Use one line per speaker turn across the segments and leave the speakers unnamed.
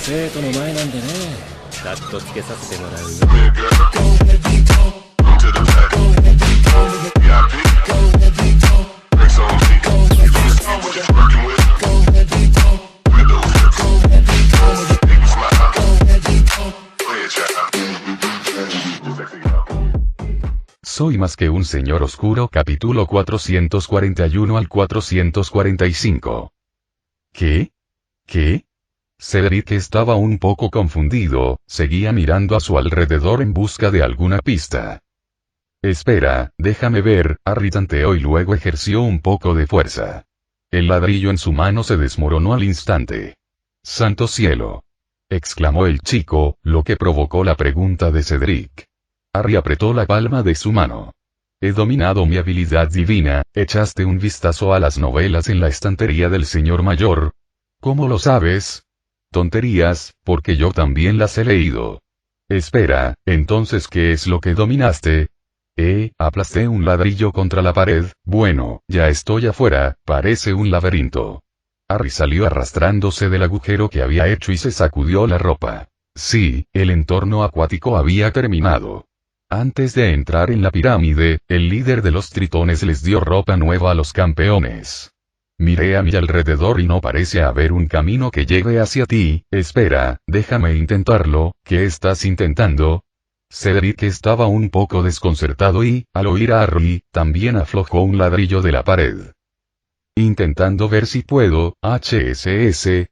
生徒の前なんでね。カットつけさせてもらうよ。
Soy más que un señor oscuro, capítulo 441 al 445. ¿Qué? ¿Qué? Cedric estaba un poco confundido, seguía mirando a su alrededor en busca de alguna pista. Espera, déjame ver, Harry tanteó y luego ejerció un poco de fuerza. El ladrillo en su mano se desmoronó al instante. ¡Santo cielo!, exclamó el chico, lo que provocó la pregunta de Cedric. Harry apretó la palma de su mano. He dominado mi habilidad divina. ¿Echaste un vistazo a las novelas en la estantería del señor mayor? ¿Cómo lo sabes? Tonterías, porque yo también las he leído. Espera, entonces ¿qué es lo que dominaste? Aplasté un ladrillo contra la pared. Bueno, ya estoy afuera, parece un laberinto. Harry salió arrastrándose del agujero que había hecho y se sacudió la ropa. Sí, el entorno acuático había terminado. Antes de entrar en la pirámide, el líder de los tritones les dio ropa nueva a los campeones. Miré a mi alrededor y no parece haber un camino que llegue hacia ti. Espera, déjame intentarlo. ¿Qué estás intentando? Cedric estaba un poco desconcertado y, al oír a Harry, también aflojó un ladrillo de la pared. Intentando ver si puedo.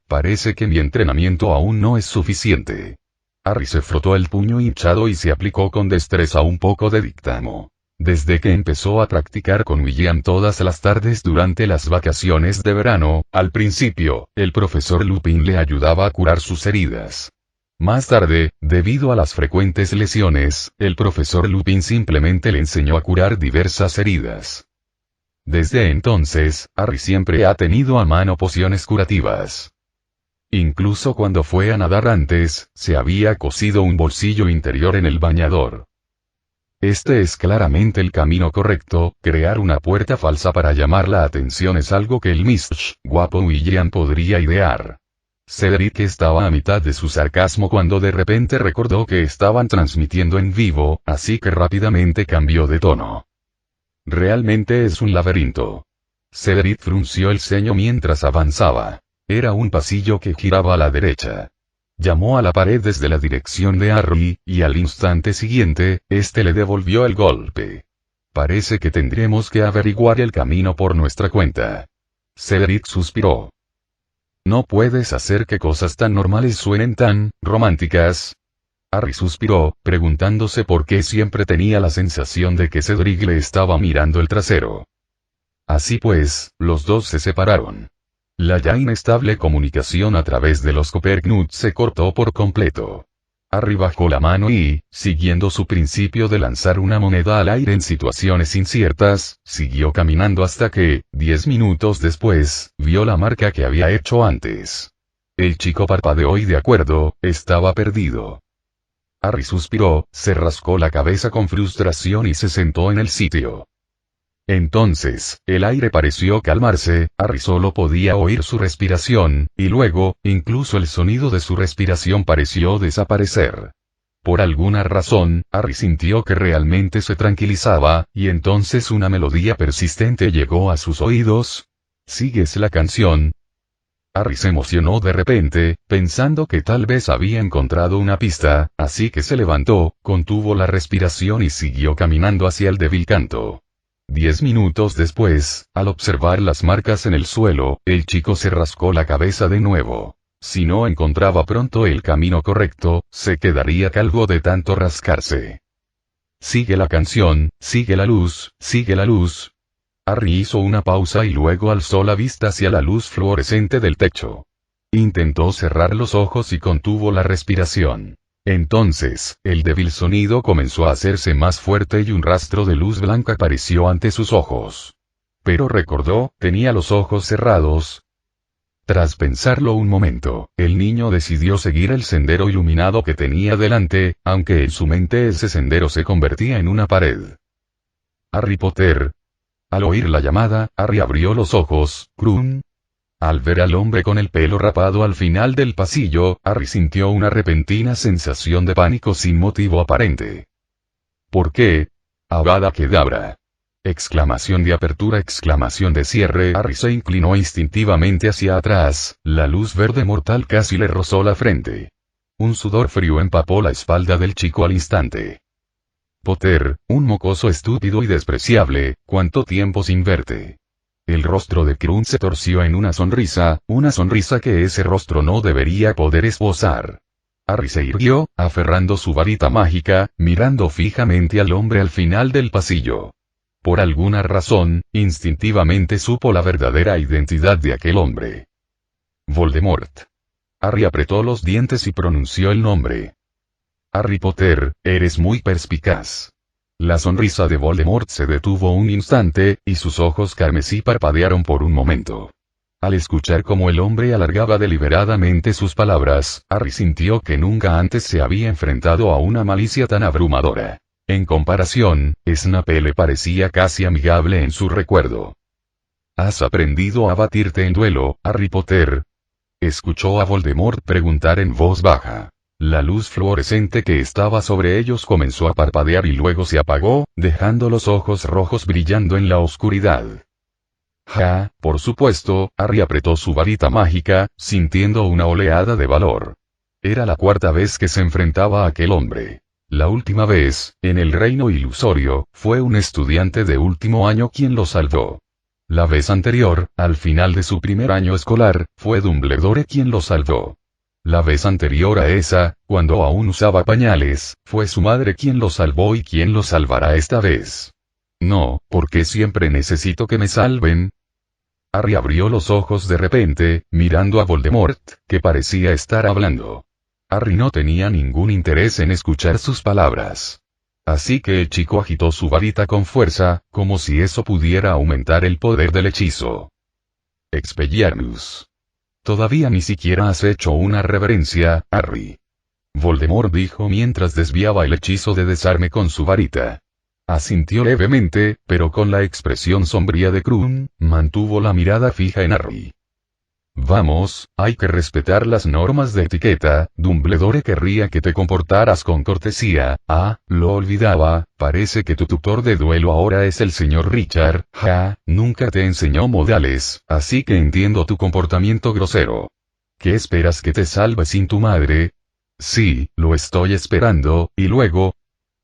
Parece que mi entrenamiento aún no es suficiente. Harry se frotó el puño hinchado y se aplicó con destreza un poco de dictamo. Desde que empezó a practicar con William todas las tardes durante las vacaciones de verano, al principio, el profesor Lupin le ayudaba a curar sus heridas. Más tarde, debido a las frecuentes lesiones, el profesor Lupin simplemente le enseñó a curar diversas heridas. Desde entonces, Harry siempre ha tenido a mano pociones curativas. Incluso cuando fue a nadar antes, se había cosido un bolsillo interior en el bañador. Este es claramente el camino correcto. Crear una puerta falsa para llamar la atención es algo que el guapo William podría idear. Cedric estaba a mitad de su sarcasmo cuando de repente recordó que estaban transmitiendo en vivo, así que rápidamente cambió de tono. Realmente es un laberinto. Cedric frunció el ceño mientras avanzaba. Era un pasillo que giraba a la derecha. Llamó a la pared desde la dirección de Harry, y al instante siguiente, este le devolvió el golpe. Parece que tendremos que averiguar el camino por nuestra cuenta. Cedric suspiró. No puedes hacer que cosas tan normales suenen tan románticas. Harry suspiró, preguntándose por qué siempre tenía la sensación de que Cedric le estaba mirando el trasero. Así pues, los dos se separaron. La ya inestable comunicación a través de los Copperknuts se cortó por completo. Harry bajó la mano y, siguiendo su principio de lanzar una moneda al aire en situaciones inciertas, siguió caminando hasta que, 10 minutos después, vio la marca que había hecho antes. El chico parpadeó y de acuerdo, estaba perdido. Harry suspiró, se rascó la cabeza con frustración y se sentó en el sitio. Entonces, el aire pareció calmarse. Harry solo podía oír su respiración, y luego, incluso el sonido de su respiración pareció desaparecer. Por alguna razón, Harry sintió que realmente se tranquilizaba, y entonces una melodía persistente llegó a sus oídos. ¿Sigues la canción? Harry se emocionó de repente, pensando que tal vez había encontrado una pista, así que se levantó, contuvo la respiración y siguió caminando hacia el débil canto. 10 minutos después, al observar las marcas en el suelo, el chico se rascó la cabeza de nuevo. Si no encontraba pronto el camino correcto, se quedaría calvo de tanto rascarse. Sigue la canción, sigue la luz, sigue la luz. Harry hizo una pausa y luego alzó la vista hacia la luz fluorescente del techo. Intentó cerrar los ojos y contuvo la respiración. Entonces, el débil sonido comenzó a hacerse más fuerte y un rastro de luz blanca apareció ante sus ojos. Pero recordó, tenía los ojos cerrados. Tras pensarlo un momento, el niño decidió seguir el sendero iluminado que tenía delante, aunque en su mente ese sendero se convertía en una pared. Harry Potter. Al oír la llamada, Harry abrió los ojos. Krum. Al ver al hombre con el pelo rapado al final del pasillo, Harry sintió una repentina sensación de pánico sin motivo aparente. ¿Por qué? Avada Kedavra. Exclamación de apertura, exclamación de cierre. Harry se inclinó instintivamente hacia atrás, la luz verde mortal casi le rozó la frente. Un sudor frío empapó la espalda del chico al instante. Potter, un mocoso estúpido y despreciable, ¿cuánto tiempo sin verte? El rostro de Krum se torció en una sonrisa que ese rostro no debería poder esbozar. Harry se irguió, aferrando su varita mágica, mirando fijamente al hombre al final del pasillo. Por alguna razón, instintivamente supo la verdadera identidad de aquel hombre. Voldemort. Harry apretó los dientes y pronunció el nombre. Harry Potter, eres muy perspicaz. La sonrisa de Voldemort se detuvo un instante, y sus ojos carmesí parpadearon por un momento. Al escuchar cómo el hombre alargaba deliberadamente sus palabras, Harry sintió que nunca antes se había enfrentado a una malicia tan abrumadora. En comparación, Snape le parecía casi amigable en su recuerdo. ¿Has aprendido a batirte en duelo, Harry Potter? Escuchó a Voldemort preguntar en voz baja. La luz fluorescente que estaba sobre ellos comenzó a parpadear y luego se apagó, dejando los ojos rojos brillando en la oscuridad. Ja, por supuesto, Harry apretó su varita mágica, sintiendo una oleada de valor. Era la cuarta vez que se enfrentaba a aquel hombre. La última vez, en el reino ilusorio, fue un estudiante de último año quien lo salvó. La vez anterior, al final de su primer año escolar, fue Dumbledore quien lo salvó. La vez anterior a esa, cuando aún usaba pañales, fue su madre quien lo salvó y quien lo salvará esta vez. No, porque siempre necesito que me salven. Harry abrió los ojos de repente, mirando a Voldemort, que parecía estar hablando. Harry no tenía ningún interés en escuchar sus palabras. Así que el chico agitó su varita con fuerza, como si eso pudiera aumentar el poder del hechizo. Expelliarmus. Todavía ni siquiera has hecho una reverencia, Harry. Voldemort dijo mientras desviaba el hechizo de desarme con su varita. Asintió levemente, pero con la expresión sombría de Krum, mantuvo la mirada fija en Harry. Vamos, hay que respetar las normas de etiqueta. Dumbledore querría que te comportaras con cortesía. Ah, lo olvidaba, parece que tu tutor de duelo ahora es el señor Richard. Ja, nunca te enseñó modales, así que entiendo tu comportamiento grosero. ¿Qué esperas que te salve sin tu madre? Sí, lo estoy esperando, y luego...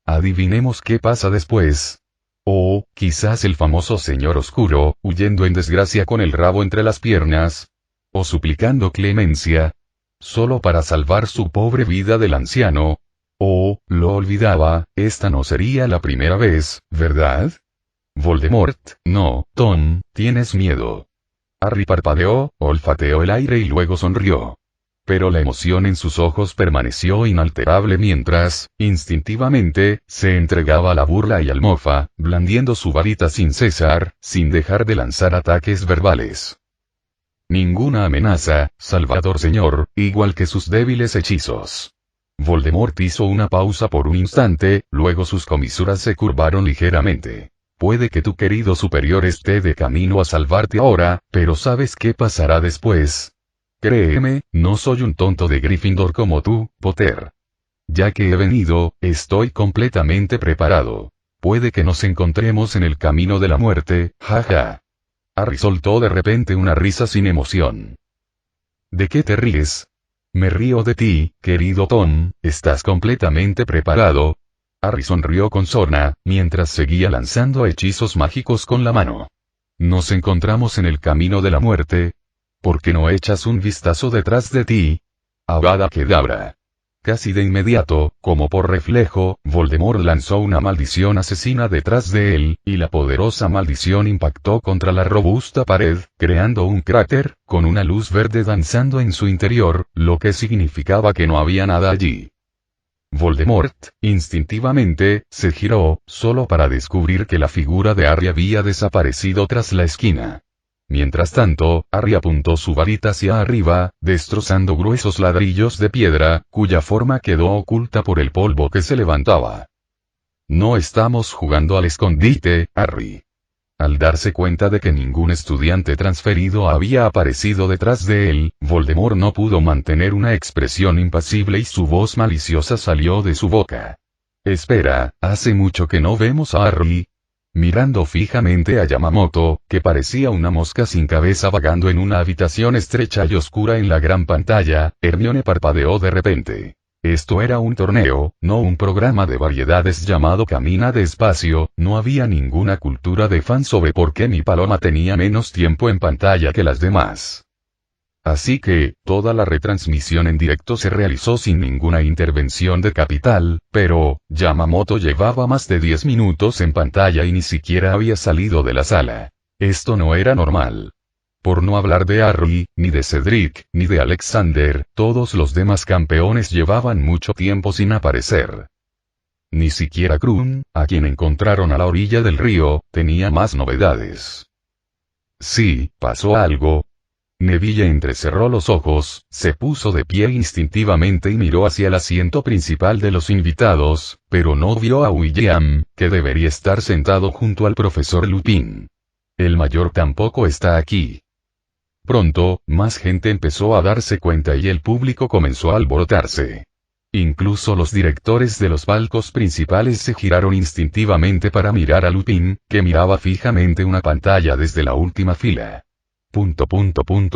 Adivinemos qué pasa después. O, quizás el famoso señor oscuro, huyendo en desgracia con el rabo entre las piernas. O suplicando clemencia, solo para salvar su pobre vida del anciano. O, lo olvidaba, esta no sería la primera vez, ¿verdad? Voldemort, no, Tom, tienes miedo. Harry parpadeó, olfateó el aire y luego sonrió. Pero la emoción en sus ojos permaneció inalterable mientras, instintivamente, se entregaba a la burla y al mofa, blandiendo su varita sin cesar, sin dejar de lanzar ataques verbales. Ninguna amenaza, Salvador señor, igual que sus débiles hechizos. Voldemort hizo una pausa por un instante, luego sus comisuras se curvaron ligeramente. Puede que tu querido superior esté de camino a salvarte ahora, pero ¿sabes qué pasará después? Créeme, no soy un tonto de Gryffindor como tú, Potter. Ya que he venido, estoy completamente preparado. Puede que nos encontremos en el camino de la muerte, jaja. Harry soltó de repente una risa sin emoción. ¿De qué te ríes? Me río de ti, querido Tom, ¿estás completamente preparado? Harry sonrió con sorna, mientras seguía lanzando hechizos mágicos con la mano. ¿Nos encontramos en el camino de la muerte? ¿Por qué no echas un vistazo detrás de ti? Avada Kedavra. Casi de inmediato, como por reflejo, Voldemort lanzó una maldición asesina detrás de él, y la poderosa maldición impactó contra la robusta pared, creando un cráter, con una luz verde danzando en su interior, lo que significaba que no había nada allí. Voldemort, instintivamente, se giró, solo para descubrir que la figura de Harry había desaparecido tras la esquina. Mientras tanto, Harry apuntó su varita hacia arriba, destrozando gruesos ladrillos de piedra, cuya forma quedó oculta por el polvo que se levantaba. No estamos jugando al escondite, Harry. Al darse cuenta de que ningún estudiante transferido había aparecido detrás de él, Voldemort no pudo mantener una expresión impasible y su voz maliciosa salió de su boca. Espera, hace mucho que no vemos a Harry. Mirando fijamente a Yamamoto, que parecía una mosca sin cabeza vagando en una habitación estrecha y oscura en la gran pantalla, Hermione parpadeó de repente. Esto era un torneo, no un programa de variedades llamado Camina despacio, no había ninguna cultura de fan sobre por qué mi Paloma tenía menos tiempo en pantalla que las demás. Así que, toda la retransmisión en directo se realizó sin ninguna intervención de Capital, pero, Yamamoto llevaba más de 10 minutos en pantalla y ni siquiera había salido de la sala. Esto no era normal. Por no hablar de Harry, ni de Cedric, ni de Alexander, todos los demás campeones llevaban mucho tiempo sin aparecer. Ni siquiera Krum, a quien encontraron a la orilla del río, tenía más novedades. Sí, pasó algo. Neville entrecerró los ojos, se puso de pie instintivamente y miró hacia el asiento principal de los invitados, pero no vio a William, que debería estar sentado junto al profesor Lupin. El mayor tampoco está aquí. Pronto, más gente empezó a darse cuenta y el público comenzó a alborotarse. Incluso los directores de los palcos principales se giraron instintivamente para mirar a Lupin, que miraba fijamente una pantalla desde la última fila.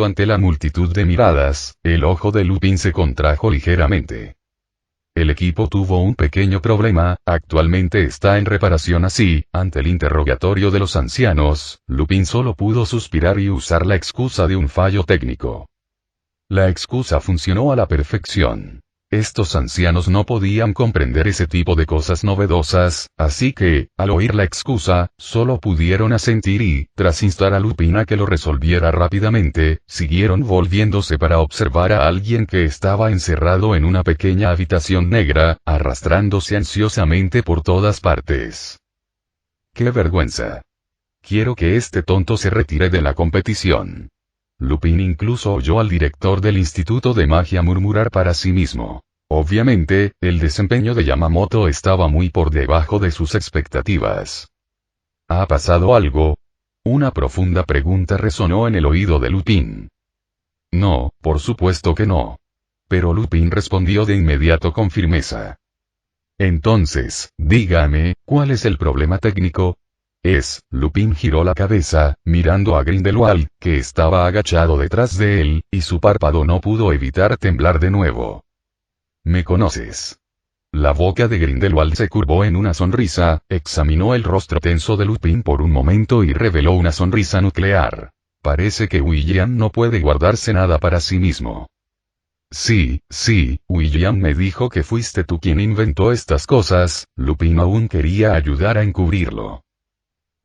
Ante la multitud de miradas, el ojo de Lupin se contrajo ligeramente. El equipo tuvo un pequeño problema, actualmente está en reparación así, ante el interrogatorio de los ancianos, Lupin solo pudo suspirar y usar la excusa de un fallo técnico. La excusa funcionó a la perfección. Estos ancianos no podían comprender ese tipo de cosas novedosas, así que, al oír la excusa, solo pudieron asentir y, tras instar a Lupin a que lo resolviera rápidamente, siguieron volviéndose para observar a alguien que estaba encerrado en una pequeña habitación negra, arrastrándose ansiosamente por todas partes. ¡Qué vergüenza! Quiero que este tonto se retire de la competición. Lupin incluso oyó al director del Instituto de Magia murmurar para sí mismo. Obviamente, el desempeño de Yamamoto estaba muy por debajo de sus expectativas. ¿Ha pasado algo? Una profunda pregunta resonó en el oído de Lupin. No, por supuesto que no. Pero Lupin respondió de inmediato con firmeza. Entonces, dígame, ¿cuál es el problema técnico? Lupin giró la cabeza, mirando a Grindelwald, que estaba agachado detrás de él, y su párpado no pudo evitar temblar de nuevo. ¿Me conoces? La boca de Grindelwald se curvó en una sonrisa, examinó el rostro tenso de Lupin por un momento y reveló una sonrisa nuclear. Parece que William no puede guardarse nada para sí mismo. Sí, William me dijo que fuiste tú quien inventó estas cosas, Lupin aún quería ayudar a encubrirlo.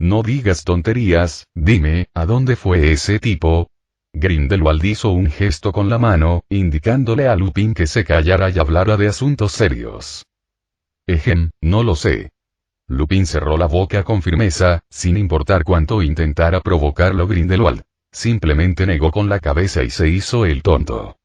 No digas tonterías, dime, ¿a dónde fue ese tipo? Grindelwald hizo un gesto con la mano, indicándole a Lupin que se callara y hablara de asuntos serios. No lo sé. Lupin cerró la boca con firmeza, sin importar cuánto intentara provocarlo Grindelwald. Simplemente negó con la cabeza y se hizo el tonto.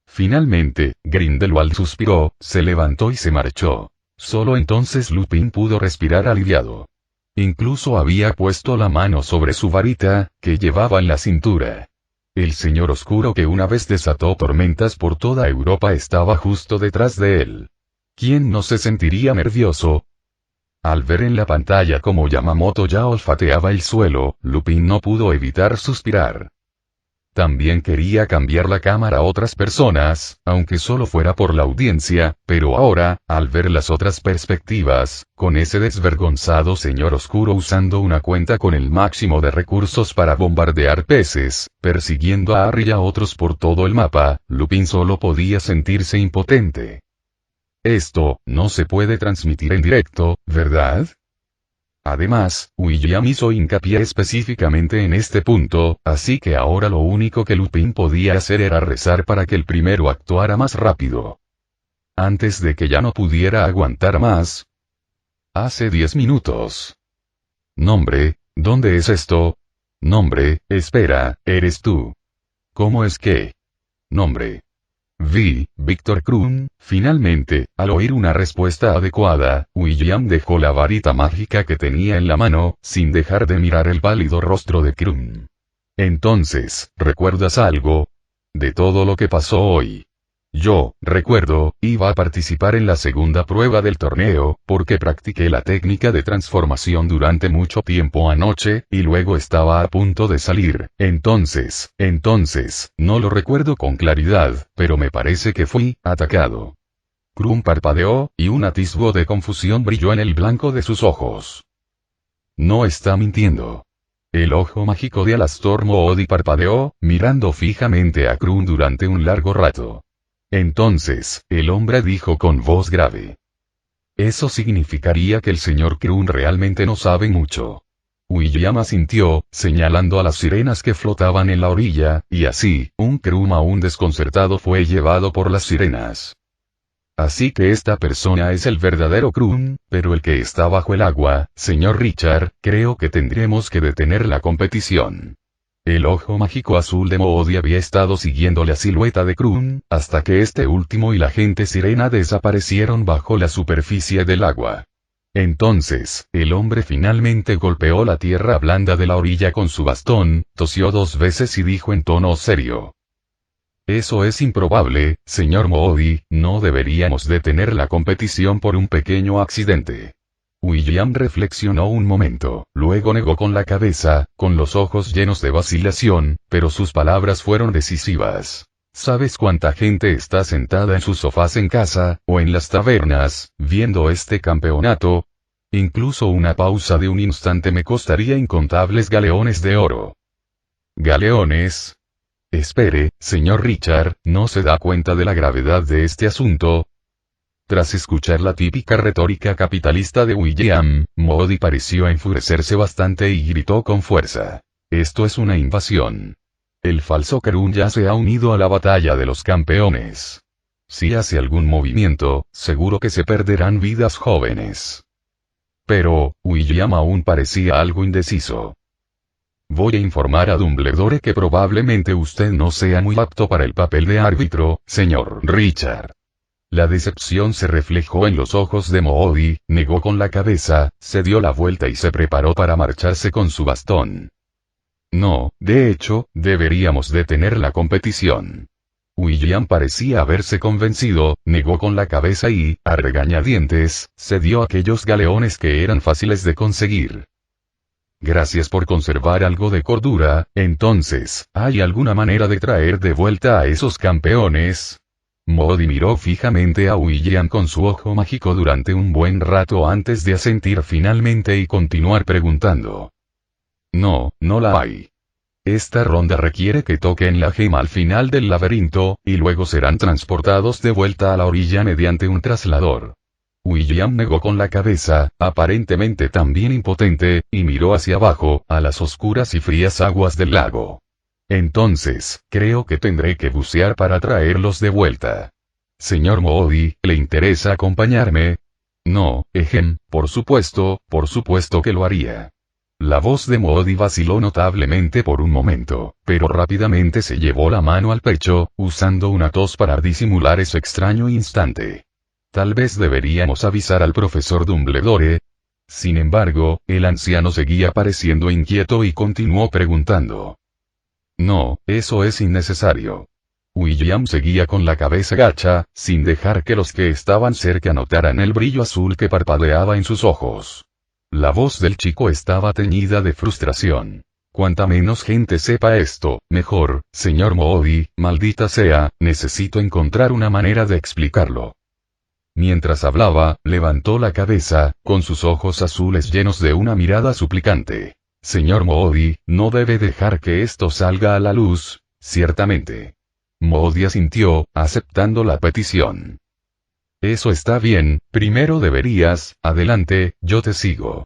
Finalmente, Grindelwald suspiró, se levantó y se marchó. Solo entonces Lupin pudo respirar aliviado. Incluso había puesto la mano sobre su varita, que llevaba en la cintura. El señor oscuro que una vez desató tormentas por toda Europa estaba justo detrás de él. ¿Quién no se sentiría nervioso? Al ver en la pantalla cómo Yamamoto ya olfateaba el suelo, Lupin no pudo evitar suspirar. También quería cambiar la cámara a otras personas, aunque solo fuera por la audiencia, pero ahora, al ver las otras perspectivas, con ese desvergonzado señor oscuro usando una cuenta con el máximo de recursos para bombardear peces, persiguiendo a Harry y a otros por todo el mapa, Lupin solo podía sentirse impotente. Esto, no se puede transmitir en directo, ¿verdad? Además, William hizo hincapié específicamente en este punto, así que ahora lo único que Lupin podía hacer era rezar para que el primero actuara más rápido. Antes de que ya no pudiera aguantar más. Hace 10 minutos. Nombre, ¿dónde es esto? Nombre, espera, eres tú. ¿Cómo es que? Nombre. Víctor Krum. Finalmente, al oír una respuesta adecuada, William dejó la varita mágica que tenía en la mano, sin dejar de mirar el pálido rostro de Krum. Entonces, ¿recuerdas algo? De todo lo que pasó hoy. Yo, recuerdo, iba a participar en la segunda prueba del torneo, porque practiqué la técnica de transformación durante mucho tiempo anoche, y luego estaba a punto de salir. Entonces, no lo recuerdo con claridad, pero me parece que fui atacado. Krum parpadeó, y un atisbo de confusión brilló en el blanco de sus ojos. No está mintiendo. El ojo mágico de Alastor Moody parpadeó, mirando fijamente a Krum durante un largo rato. Entonces, el hombre dijo con voz grave. Eso significaría que el señor Krum realmente no sabe mucho. William asintió, señalando a las sirenas que flotaban en la orilla, y así, un Krum aún desconcertado fue llevado por las sirenas. Así que esta persona es el verdadero Krum, pero el que está bajo el agua, señor Richard, creo que tendremos que detener la competición. El ojo mágico azul de Moody había estado siguiendo la silueta de Krum, hasta que este último y la gente sirena desaparecieron bajo la superficie del agua. Entonces, el hombre finalmente golpeó la tierra blanda de la orilla con su bastón, tosió 2 veces y dijo en tono serio. Eso es improbable, señor Moody, no deberíamos detener la competición por un pequeño accidente. William reflexionó un momento, luego negó con la cabeza, con los ojos llenos de vacilación, pero sus palabras fueron decisivas. ¿Sabes cuánta gente está sentada en sus sofás en casa, o en las tabernas, viendo este campeonato? Incluso una pausa de un instante me costaría incontables galeones de oro. ¿Galeones? Espere, señor Richard, ¿no se da cuenta de la gravedad de este asunto? Tras escuchar la típica retórica capitalista de William, Moody pareció enfurecerse bastante y gritó con fuerza. Esto es una invasión. El falso Krum ya se ha unido a la batalla de los campeones. Si hace algún movimiento, seguro que se perderán vidas jóvenes. Pero, William aún parecía algo indeciso. Voy a informar a Dumbledore que probablemente usted no sea muy apto para el papel de árbitro, señor Richard. La decepción se reflejó en los ojos de Moody, negó con la cabeza, se dio la vuelta y se preparó para marcharse con su bastón. No, de hecho, deberíamos detener la competición. William parecía haberse convencido, negó con la cabeza y, a regañadientes, cedió aquellos galeones que eran fáciles de conseguir. Gracias por conservar algo de cordura, entonces, ¿hay alguna manera de traer de vuelta a esos campeones? Moody miró fijamente a William con su ojo mágico durante un buen rato antes de asentir finalmente y continuar preguntando. No, no la hay. Esta ronda requiere que toquen la gema al final del laberinto, y luego serán transportados de vuelta a la orilla mediante un traslador. William negó con la cabeza, aparentemente también impotente, y miró hacia abajo, a las oscuras y frías aguas del lago. Entonces, creo que tendré que bucear para traerlos de vuelta. Señor Moody, ¿le interesa acompañarme? No, por supuesto que lo haría. La voz de Moody vaciló notablemente por un momento, pero rápidamente se llevó la mano al pecho, usando una tos para disimular ese extraño instante. Tal vez deberíamos avisar al profesor Dumbledore. Sin embargo, el anciano seguía pareciendo inquieto y continuó preguntando. No, eso es innecesario. William seguía con la cabeza gacha, sin dejar que los que estaban cerca notaran el brillo azul que parpadeaba en sus ojos. La voz del chico estaba teñida de frustración. Cuanta menos gente sepa esto, mejor, señor Moody, maldita sea, necesito encontrar una manera de explicarlo. Mientras hablaba, levantó la cabeza, con sus ojos azules llenos de una mirada suplicante. Señor Moody, no debe dejar que esto salga a la luz, ciertamente. Moody asintió, aceptando la petición. Eso está bien, primero deberías, adelante, yo te sigo.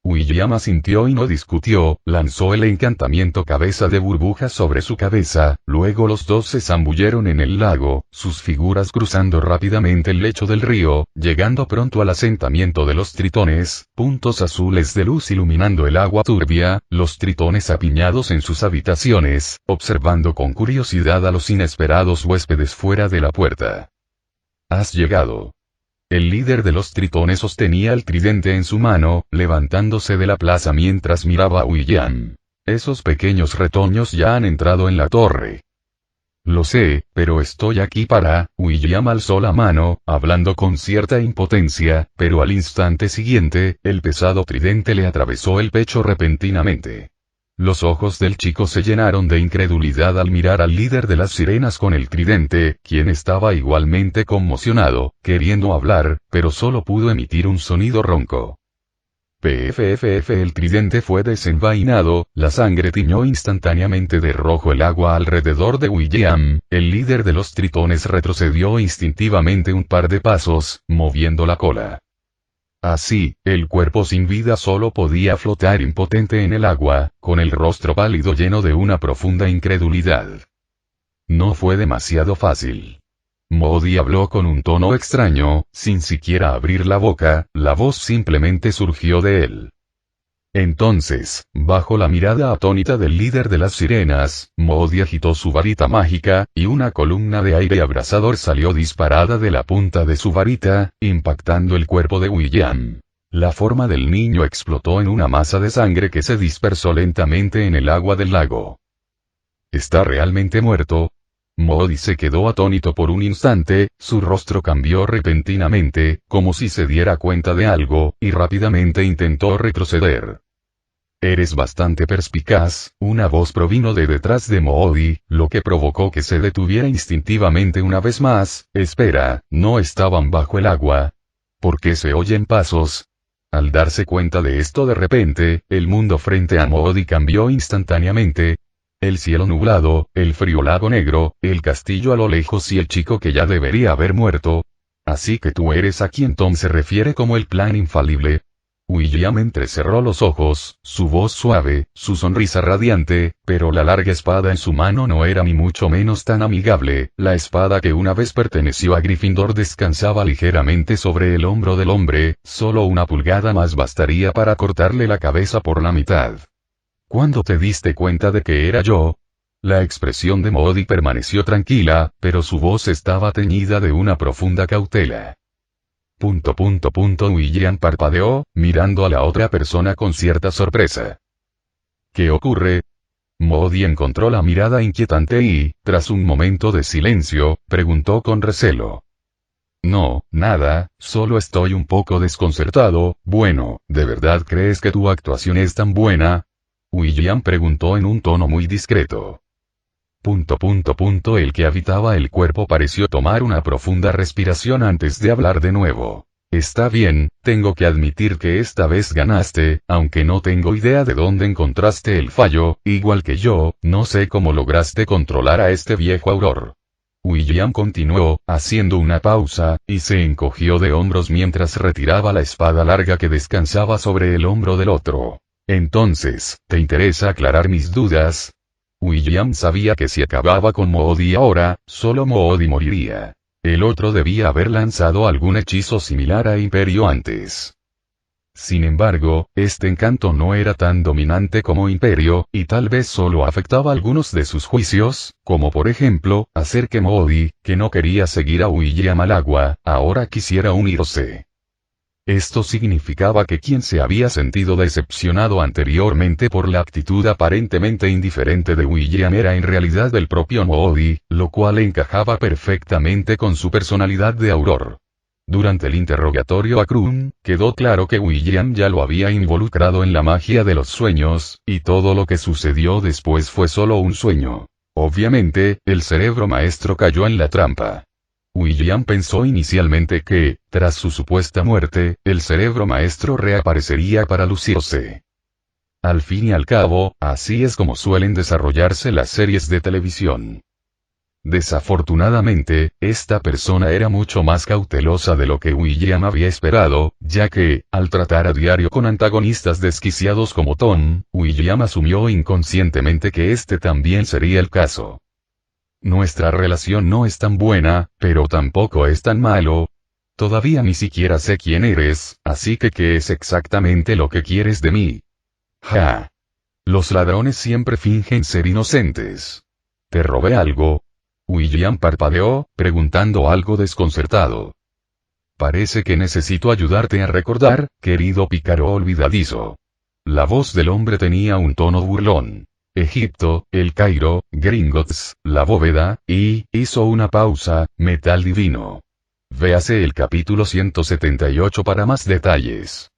William asintió y no discutió, lanzó el encantamiento cabeza de burbuja sobre su cabeza, luego los dos se zambulleron en el lago, sus figuras cruzando rápidamente el lecho del río, llegando pronto al asentamiento de los tritones, puntos azules de luz iluminando el agua turbia, los tritones apiñados en sus habitaciones, observando con curiosidad a los inesperados huéspedes fuera de la puerta. «Has llegado». El líder de los tritones sostenía el tridente en su mano, levantándose de la plaza mientras miraba a William. «Esos pequeños retoños ya han entrado en la torre». «Lo sé, pero estoy aquí para...». William alzó la mano, hablando con cierta impotencia, pero al instante siguiente, el pesado tridente le atravesó el pecho repentinamente. Los ojos del chico se llenaron de incredulidad al mirar al líder de las sirenas con el tridente, quien estaba igualmente conmocionado, queriendo hablar, pero solo pudo emitir un sonido ronco. Pff, el tridente fue desenvainado, la sangre tiñó instantáneamente de rojo el agua alrededor de William, el líder de los tritones retrocedió instintivamente un par de pasos, moviendo la cola. Así, el cuerpo sin vida solo podía flotar impotente en el agua, con el rostro pálido lleno de una profunda incredulidad. No fue demasiado fácil. Modi habló con un tono extraño, sin siquiera abrir la boca, la voz simplemente surgió de él. Entonces, bajo la mirada atónita del líder de las sirenas, Modi agitó su varita mágica, y una columna de aire abrasador salió disparada de la punta de su varita, impactando el cuerpo de William. La forma del niño explotó en una masa de sangre que se dispersó lentamente en el agua del lago. ¿Está realmente muerto? Modi se quedó atónito por un instante, su rostro cambió repentinamente, como si se diera cuenta de algo, y rápidamente intentó retroceder. «Eres bastante perspicaz», una voz provino de detrás de Modi, lo que provocó que se detuviera instintivamente una vez más. «Espera, ¿no estaban bajo el agua? ¿Por qué se oyen pasos?» Al darse cuenta de esto de repente, el mundo frente a Modi cambió instantáneamente. El cielo nublado, el frío lago negro, el castillo a lo lejos y el chico que ya debería haber muerto. «Así que tú eres a quien Tom se refiere como el plan infalible». William entrecerró los ojos, su voz suave, su sonrisa radiante, pero la larga espada en su mano no era ni mucho menos tan amigable. La espada que una vez perteneció a Gryffindor descansaba ligeramente sobre el hombro del hombre, solo una pulgada más bastaría para cortarle la cabeza por la mitad. «¿Cuándo te diste cuenta de que era yo?» La expresión de Modi permaneció tranquila, pero su voz estaba teñida de una profunda cautela. William parpadeó, mirando a la otra persona con cierta sorpresa. «¿Qué ocurre?» Modi encontró la mirada inquietante y, tras un momento de silencio, preguntó con recelo. «No, nada, solo estoy un poco desconcertado». «Bueno, ¿de verdad crees que tu actuación es tan buena?» William preguntó en un tono muy discreto. El que habitaba el cuerpo pareció tomar una profunda respiración antes de hablar de nuevo. «Está bien, tengo que admitir que esta vez ganaste, aunque no tengo idea de dónde encontraste el fallo, igual que yo, no sé cómo lograste controlar a este viejo Auror». William continuó, haciendo una pausa, y se encogió de hombros mientras retiraba la espada larga que descansaba sobre el hombro del otro. «Entonces, ¿te interesa aclarar mis dudas?» William sabía que si acababa con Modi ahora, solo Modi moriría. El otro debía haber lanzado algún hechizo similar a Imperio antes. Sin embargo, este encanto no era tan dominante como Imperio, y tal vez solo afectaba algunos de sus juicios, como por ejemplo, hacer que Modi, que no quería seguir a William al agua, ahora quisiera unirse. Esto significaba que quien se había sentido decepcionado anteriormente por la actitud aparentemente indiferente de William era en realidad el propio Modi, lo cual encajaba perfectamente con su personalidad de Auror. Durante el interrogatorio a Krum, quedó claro que William ya lo había involucrado en la magia de los sueños, y todo lo que sucedió después fue solo un sueño. Obviamente, el cerebro maestro cayó en la trampa. William pensó inicialmente que, tras su supuesta muerte, el cerebro maestro reaparecería para lucirse. Al fin y al cabo, así es como suelen desarrollarse las series de televisión. Desafortunadamente, esta persona era mucho más cautelosa de lo que William había esperado, ya que, al tratar a diario con antagonistas desquiciados como Tom, William asumió inconscientemente que este también sería el caso. Nuestra relación no es tan buena, pero tampoco es tan malo. Todavía ni siquiera sé quién eres, así que ¿qué es exactamente lo que quieres de mí? Ja. Los ladrones siempre fingen ser inocentes. ¿Te robé algo? William parpadeó, preguntando algo desconcertado. Parece que necesito ayudarte a recordar, querido pícaro olvidadizo. La voz del hombre tenía un tono burlón. Egipto, El Cairo, Gringotts, la bóveda, y, hizo una pausa, metal divino. Véase el capítulo 178 para más detalles.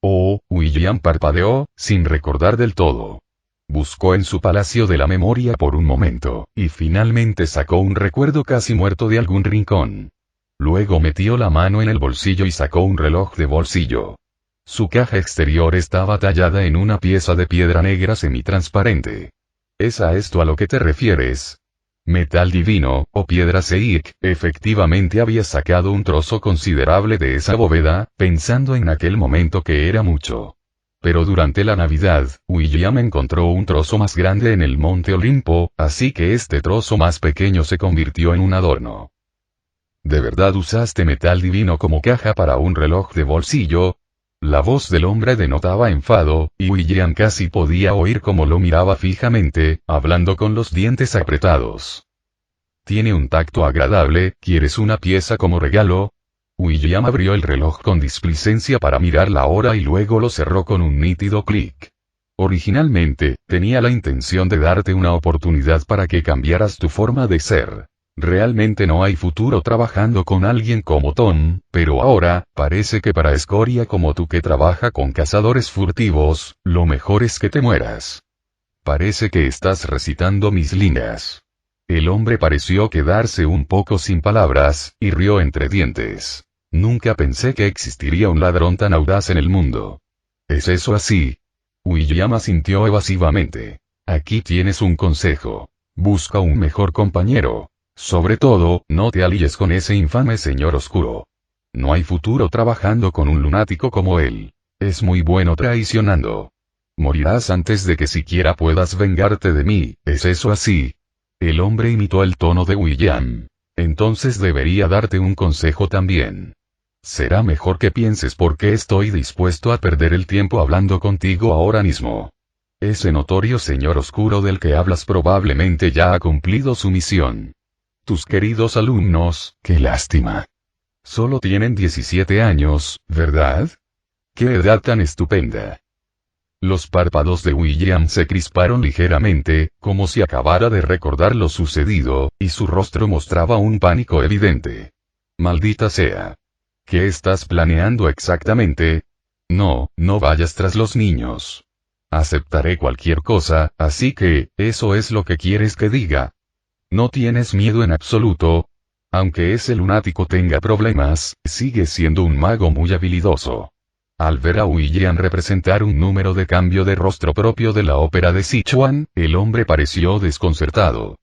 Oh, William parpadeó, sin recordar del todo. Buscó en su palacio de la memoria por un momento, y finalmente sacó un recuerdo casi muerto de algún rincón. Luego metió la mano en el bolsillo y sacó un reloj de bolsillo. Su caja exterior estaba tallada en una pieza de piedra negra semitransparente. ¿Es a esto a lo que te refieres? Metal divino, o piedra Seik, efectivamente había sacado un trozo considerable de esa bóveda, pensando en aquel momento que era mucho. Pero durante la Navidad, William encontró un trozo más grande en el Monte Olimpo, así que este trozo más pequeño se convirtió en un adorno. ¿De verdad usaste metal divino como caja para un reloj de bolsillo? La voz del hombre denotaba enfado, y William casi podía oír cómo lo miraba fijamente, hablando con los dientes apretados. Tiene un tacto agradable, ¿quieres una pieza como regalo? William abrió el reloj con displicencia para mirar la hora y luego lo cerró con un nítido clic. Originalmente, tenía la intención de darte una oportunidad para que cambiaras tu forma de ser. Realmente no hay futuro trabajando con alguien como Tom, pero ahora, parece que para escoria como tú que trabaja con cazadores furtivos, lo mejor es que te mueras. Parece que estás recitando mis líneas. El hombre pareció quedarse un poco sin palabras, y rió entre dientes. Nunca pensé que existiría un ladrón tan audaz en el mundo. ¿Es eso así? William asintió evasivamente. Aquí tienes un consejo. Busca un mejor compañero. Sobre todo, no te alíes con ese infame señor oscuro. No hay futuro trabajando con un lunático como él. Es muy bueno traicionando. Morirás antes de que siquiera puedas vengarte de mí, ¿es eso así? El hombre imitó el tono de William. Entonces debería darte un consejo también. Será mejor que pienses por qué estoy dispuesto a perder el tiempo hablando contigo ahora mismo. Ese notorio señor oscuro del que hablas probablemente ya ha cumplido su misión. Tus queridos alumnos, qué lástima. Solo tienen 17 años, ¿verdad? ¡Qué edad tan estupenda! Los párpados de William se crisparon ligeramente, como si acabara de recordar lo sucedido, y su rostro mostraba un pánico evidente. Maldita sea. ¿Qué estás planeando exactamente? No, no vayas tras los niños. Aceptaré cualquier cosa, así que, ¿eso es lo que quieres que diga? ¿No tienes miedo en absoluto? Aunque ese lunático tenga problemas, sigue siendo un mago muy habilidoso. Al ver a William representar un número de cambio de rostro propio de la ópera de Sichuan, el hombre pareció desconcertado.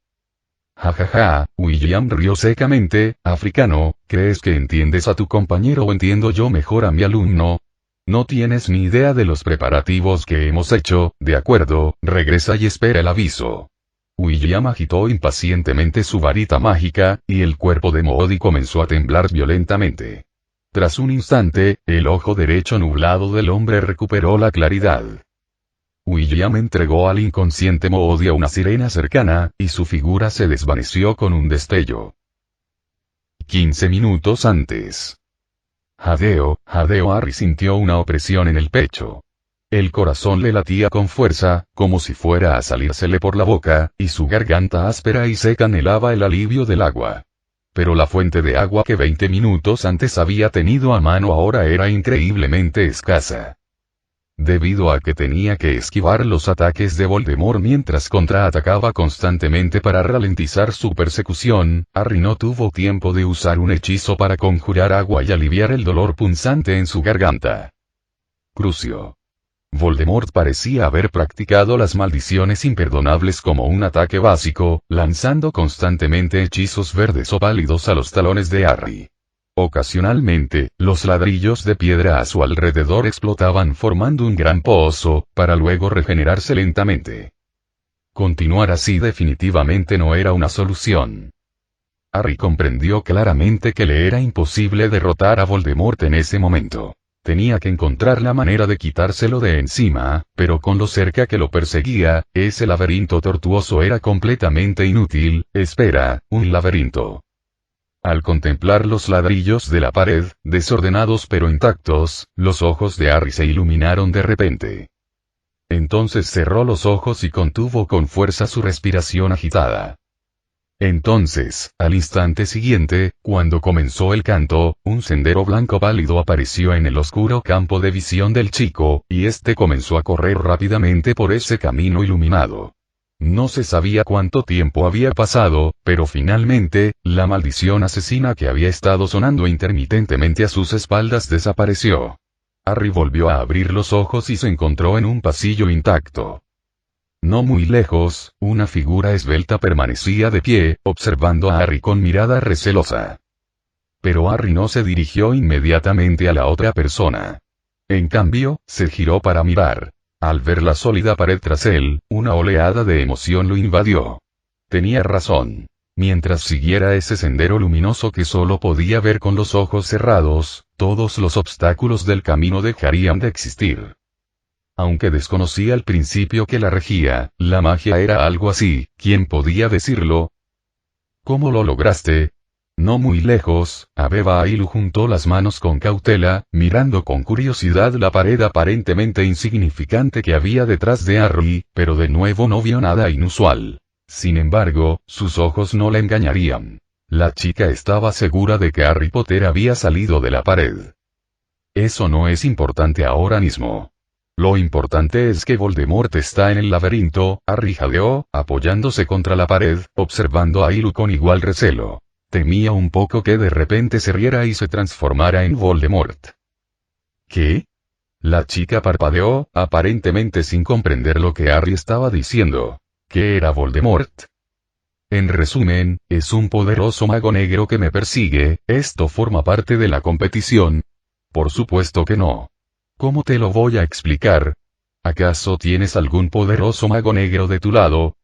Jajaja, William rió secamente. Africano, ¿crees que entiendes a tu compañero o entiendo yo mejor a mi alumno? No tienes ni idea de los preparativos que hemos hecho, de acuerdo, regresa y espera el aviso. William agitó impacientemente su varita mágica, y el cuerpo de Moody comenzó a temblar violentamente. Tras un instante, el ojo derecho nublado del hombre recuperó la claridad. William entregó al inconsciente Moody a una sirena cercana, y su figura se desvaneció con un destello. 15 minutos antes. Jadeo Harry sintió una opresión en el pecho. El corazón le latía con fuerza, como si fuera a salírsele por la boca, y su garganta áspera y seca anhelaba el alivio del agua. Pero la fuente de agua que 20 minutos antes había tenido a mano ahora era increíblemente escasa. Debido a que tenía que esquivar los ataques de Voldemort mientras contraatacaba constantemente para ralentizar su persecución, Harry no tuvo tiempo de usar un hechizo para conjurar agua y aliviar el dolor punzante en su garganta. Crucio. Voldemort parecía haber practicado las maldiciones imperdonables como un ataque básico, lanzando constantemente hechizos verdes o pálidos a los talones de Harry. Ocasionalmente, los ladrillos de piedra a su alrededor explotaban formando un gran pozo, para luego regenerarse lentamente. Continuar así definitivamente no era una solución. Harry comprendió claramente que le era imposible derrotar a Voldemort en ese momento. Tenía que encontrar la manera de quitárselo de encima, pero con lo cerca que lo perseguía, ese laberinto tortuoso era completamente inútil. Espera, un laberinto. Al contemplar los ladrillos de la pared, desordenados pero intactos, los ojos de Harry se iluminaron de repente. Entonces cerró los ojos y contuvo con fuerza su respiración agitada. Entonces, al instante siguiente, cuando comenzó el canto, un sendero blanco pálido apareció en el oscuro campo de visión del chico, y este comenzó a correr rápidamente por ese camino iluminado. No se sabía cuánto tiempo había pasado, pero finalmente, la maldición asesina que había estado sonando intermitentemente a sus espaldas desapareció. Harry volvió a abrir los ojos y se encontró en un pasillo intacto. No muy lejos, una figura esbelta permanecía de pie, observando a Harry con mirada recelosa. Pero Harry no se dirigió inmediatamente a la otra persona. En cambio, se giró para mirar. Al ver la sólida pared tras él, una oleada de emoción lo invadió. Tenía razón. Mientras siguiera ese sendero luminoso que solo podía ver con los ojos cerrados, todos los obstáculos del camino dejarían de existir. Aunque desconocía al principio que la regía, la magia era algo así, ¿quién podía decirlo? ¿Cómo lo lograste? No muy lejos, Abigail juntó las manos con cautela, mirando con curiosidad la pared aparentemente insignificante que había detrás de Harry, pero de nuevo no vio nada inusual. Sin embargo, sus ojos no le engañarían. La chica estaba segura de que Harry Potter había salido de la pared. Eso no es importante ahora mismo. Lo importante es que Voldemort está en el laberinto. Harry jadeó, apoyándose contra la pared, observando a Ilu con igual recelo. Temía un poco que de repente se riera y se transformara en Voldemort. ¿Qué? La chica parpadeó, aparentemente sin comprender lo que Harry estaba diciendo. ¿Qué era Voldemort? En resumen, es un poderoso mago negro que me persigue. ¿Esto forma parte de la competición? Por supuesto que no. ¿Cómo te lo voy a explicar? ¿Acaso tienes algún poderoso mago negro de tu lado?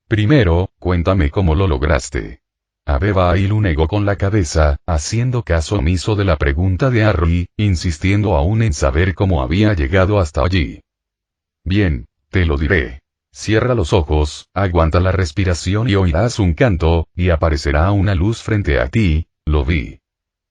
Primero, cuéntame cómo lo lograste. Abigail negó con la cabeza, haciendo caso omiso de la pregunta de Harry, insistiendo aún en saber cómo había llegado hasta allí. Bien, te lo diré. Cierra los ojos, aguanta la respiración y oirás un canto, y aparecerá una luz frente a ti. Lo vi.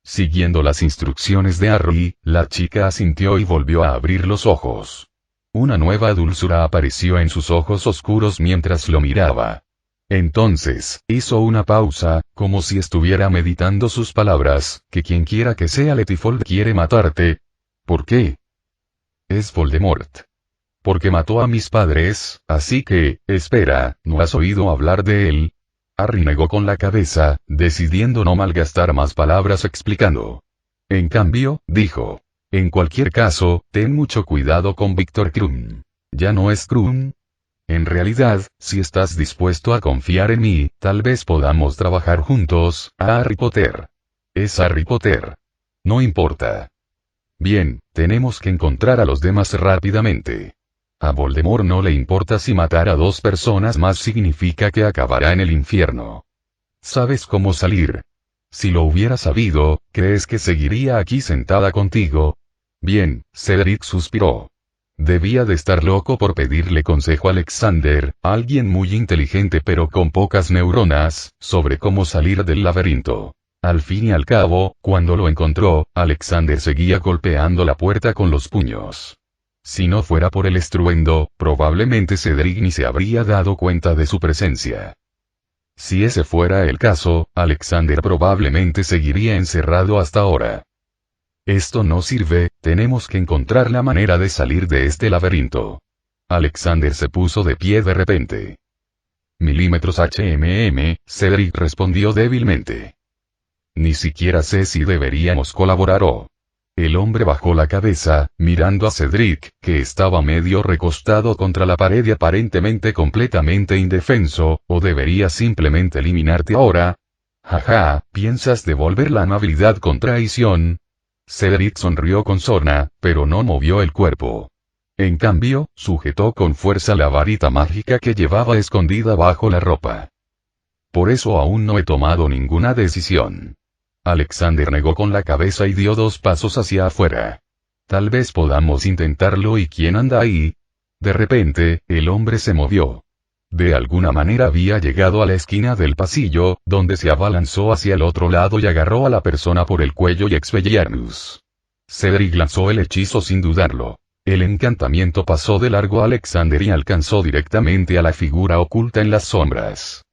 Siguiendo las instrucciones de Harry, la chica asintió y volvió a abrir los ojos. Una nueva dulzura apareció en sus ojos oscuros mientras lo miraba. Entonces, hizo una pausa, como si estuviera meditando sus palabras, que quienquiera que sea Letifold quiere matarte. ¿Por qué? Es Voldemort. Porque mató a mis padres, así que, espera, ¿no has oído hablar de él? Harry negó con la cabeza, decidiendo no malgastar más palabras explicando. En cambio, dijo. En cualquier caso, ten mucho cuidado con Víctor Krum. ¿Ya no es Krum? En realidad, si estás dispuesto a confiar en mí, tal vez podamos trabajar juntos. Harry Potter. Es Harry Potter. No importa. Bien, tenemos que encontrar a los demás rápidamente. A Voldemort no le importa si matar a 2 personas más significa que acabará en el infierno. ¿Sabes cómo salir? Si lo hubiera sabido, ¿crees que seguiría aquí sentada contigo? Bien, Cedric suspiró. Debía de estar loco por pedirle consejo a Alexander, alguien muy inteligente pero con pocas neuronas, sobre cómo salir del laberinto. Al fin y al cabo, cuando lo encontró, Alexander seguía golpeando la puerta con los puños. Si no fuera por el estruendo, probablemente Cedric ni se habría dado cuenta de su presencia. Si ese fuera el caso, Alexander probablemente seguiría encerrado hasta ahora. Esto no sirve, tenemos que encontrar la manera de salir de este laberinto. Alexander se puso de pie de repente. Milímetros Cedric respondió débilmente. Ni siquiera sé si deberíamos colaborar o... El hombre bajó la cabeza, mirando a Cedric, que estaba medio recostado contra la pared y aparentemente completamente indefenso. ¿O debería simplemente eliminarte ahora? Jaja, ¿piensas devolver la amabilidad con traición? Cedric sonrió con sorna, pero no movió el cuerpo. En cambio, sujetó con fuerza la varita mágica que llevaba escondida bajo la ropa. Por eso aún no he tomado ninguna decisión. Alexander negó con la cabeza y dio 2 pasos hacia afuera. Tal vez podamos intentarlo. ¿Y quién anda ahí? De repente, el hombre se movió. De alguna manera había llegado a la esquina del pasillo, donde se abalanzó hacia el otro lado y agarró a la persona por el cuello y Expelliarmus. Cedric lanzó el hechizo sin dudarlo. El encantamiento pasó de largo a Alexander y alcanzó directamente a la figura oculta en las sombras.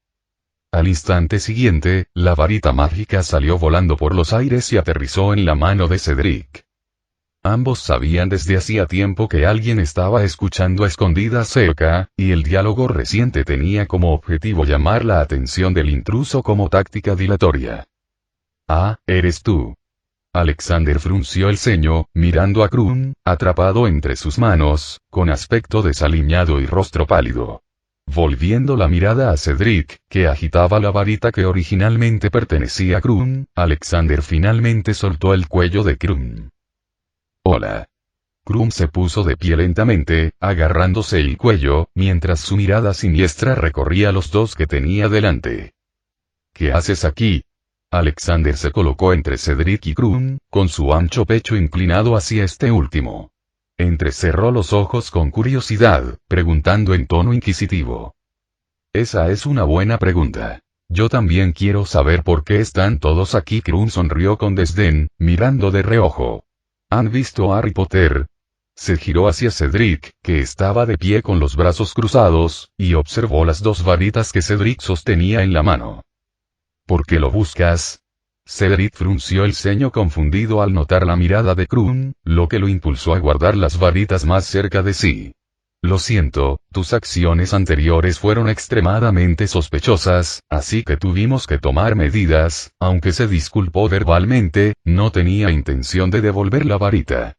Al instante siguiente, la varita mágica salió volando por los aires y aterrizó en la mano de Cedric. Ambos sabían desde hacía tiempo que alguien estaba escuchando a escondidas cerca, y el diálogo reciente tenía como objetivo llamar la atención del intruso como táctica dilatoria. Ah, eres tú. Alexander frunció el ceño, mirando a Krum, atrapado entre sus manos, con aspecto desaliñado y rostro pálido. Volviendo la mirada a Cedric, que agitaba la varita que originalmente pertenecía a Krum, Alexander finalmente soltó el cuello de Krum. Hola. Krum se puso de pie lentamente, agarrándose el cuello, mientras su mirada siniestra recorría los dos que tenía delante. ¿Qué haces aquí? Alexander se colocó entre Cedric y Krum, con su ancho pecho inclinado hacia este último. Entrecerró los ojos con curiosidad, preguntando en tono inquisitivo. Esa es una buena pregunta. Yo también quiero saber por qué están todos aquí. Krum sonrió con desdén, mirando de reojo. ¿Han visto a Harry Potter? Se giró hacia Cedric, que estaba de pie con los brazos cruzados, y observó las 2 varitas que Cedric sostenía en la mano. ¿Por qué lo buscas? Cedric frunció el ceño confundido al notar la mirada de Krum, lo que lo impulsó a guardar las varitas más cerca de sí. Lo siento, tus acciones anteriores fueron extremadamente sospechosas, así que tuvimos que tomar medidas. Aunque se disculpó verbalmente, no tenía intención de devolver la varita.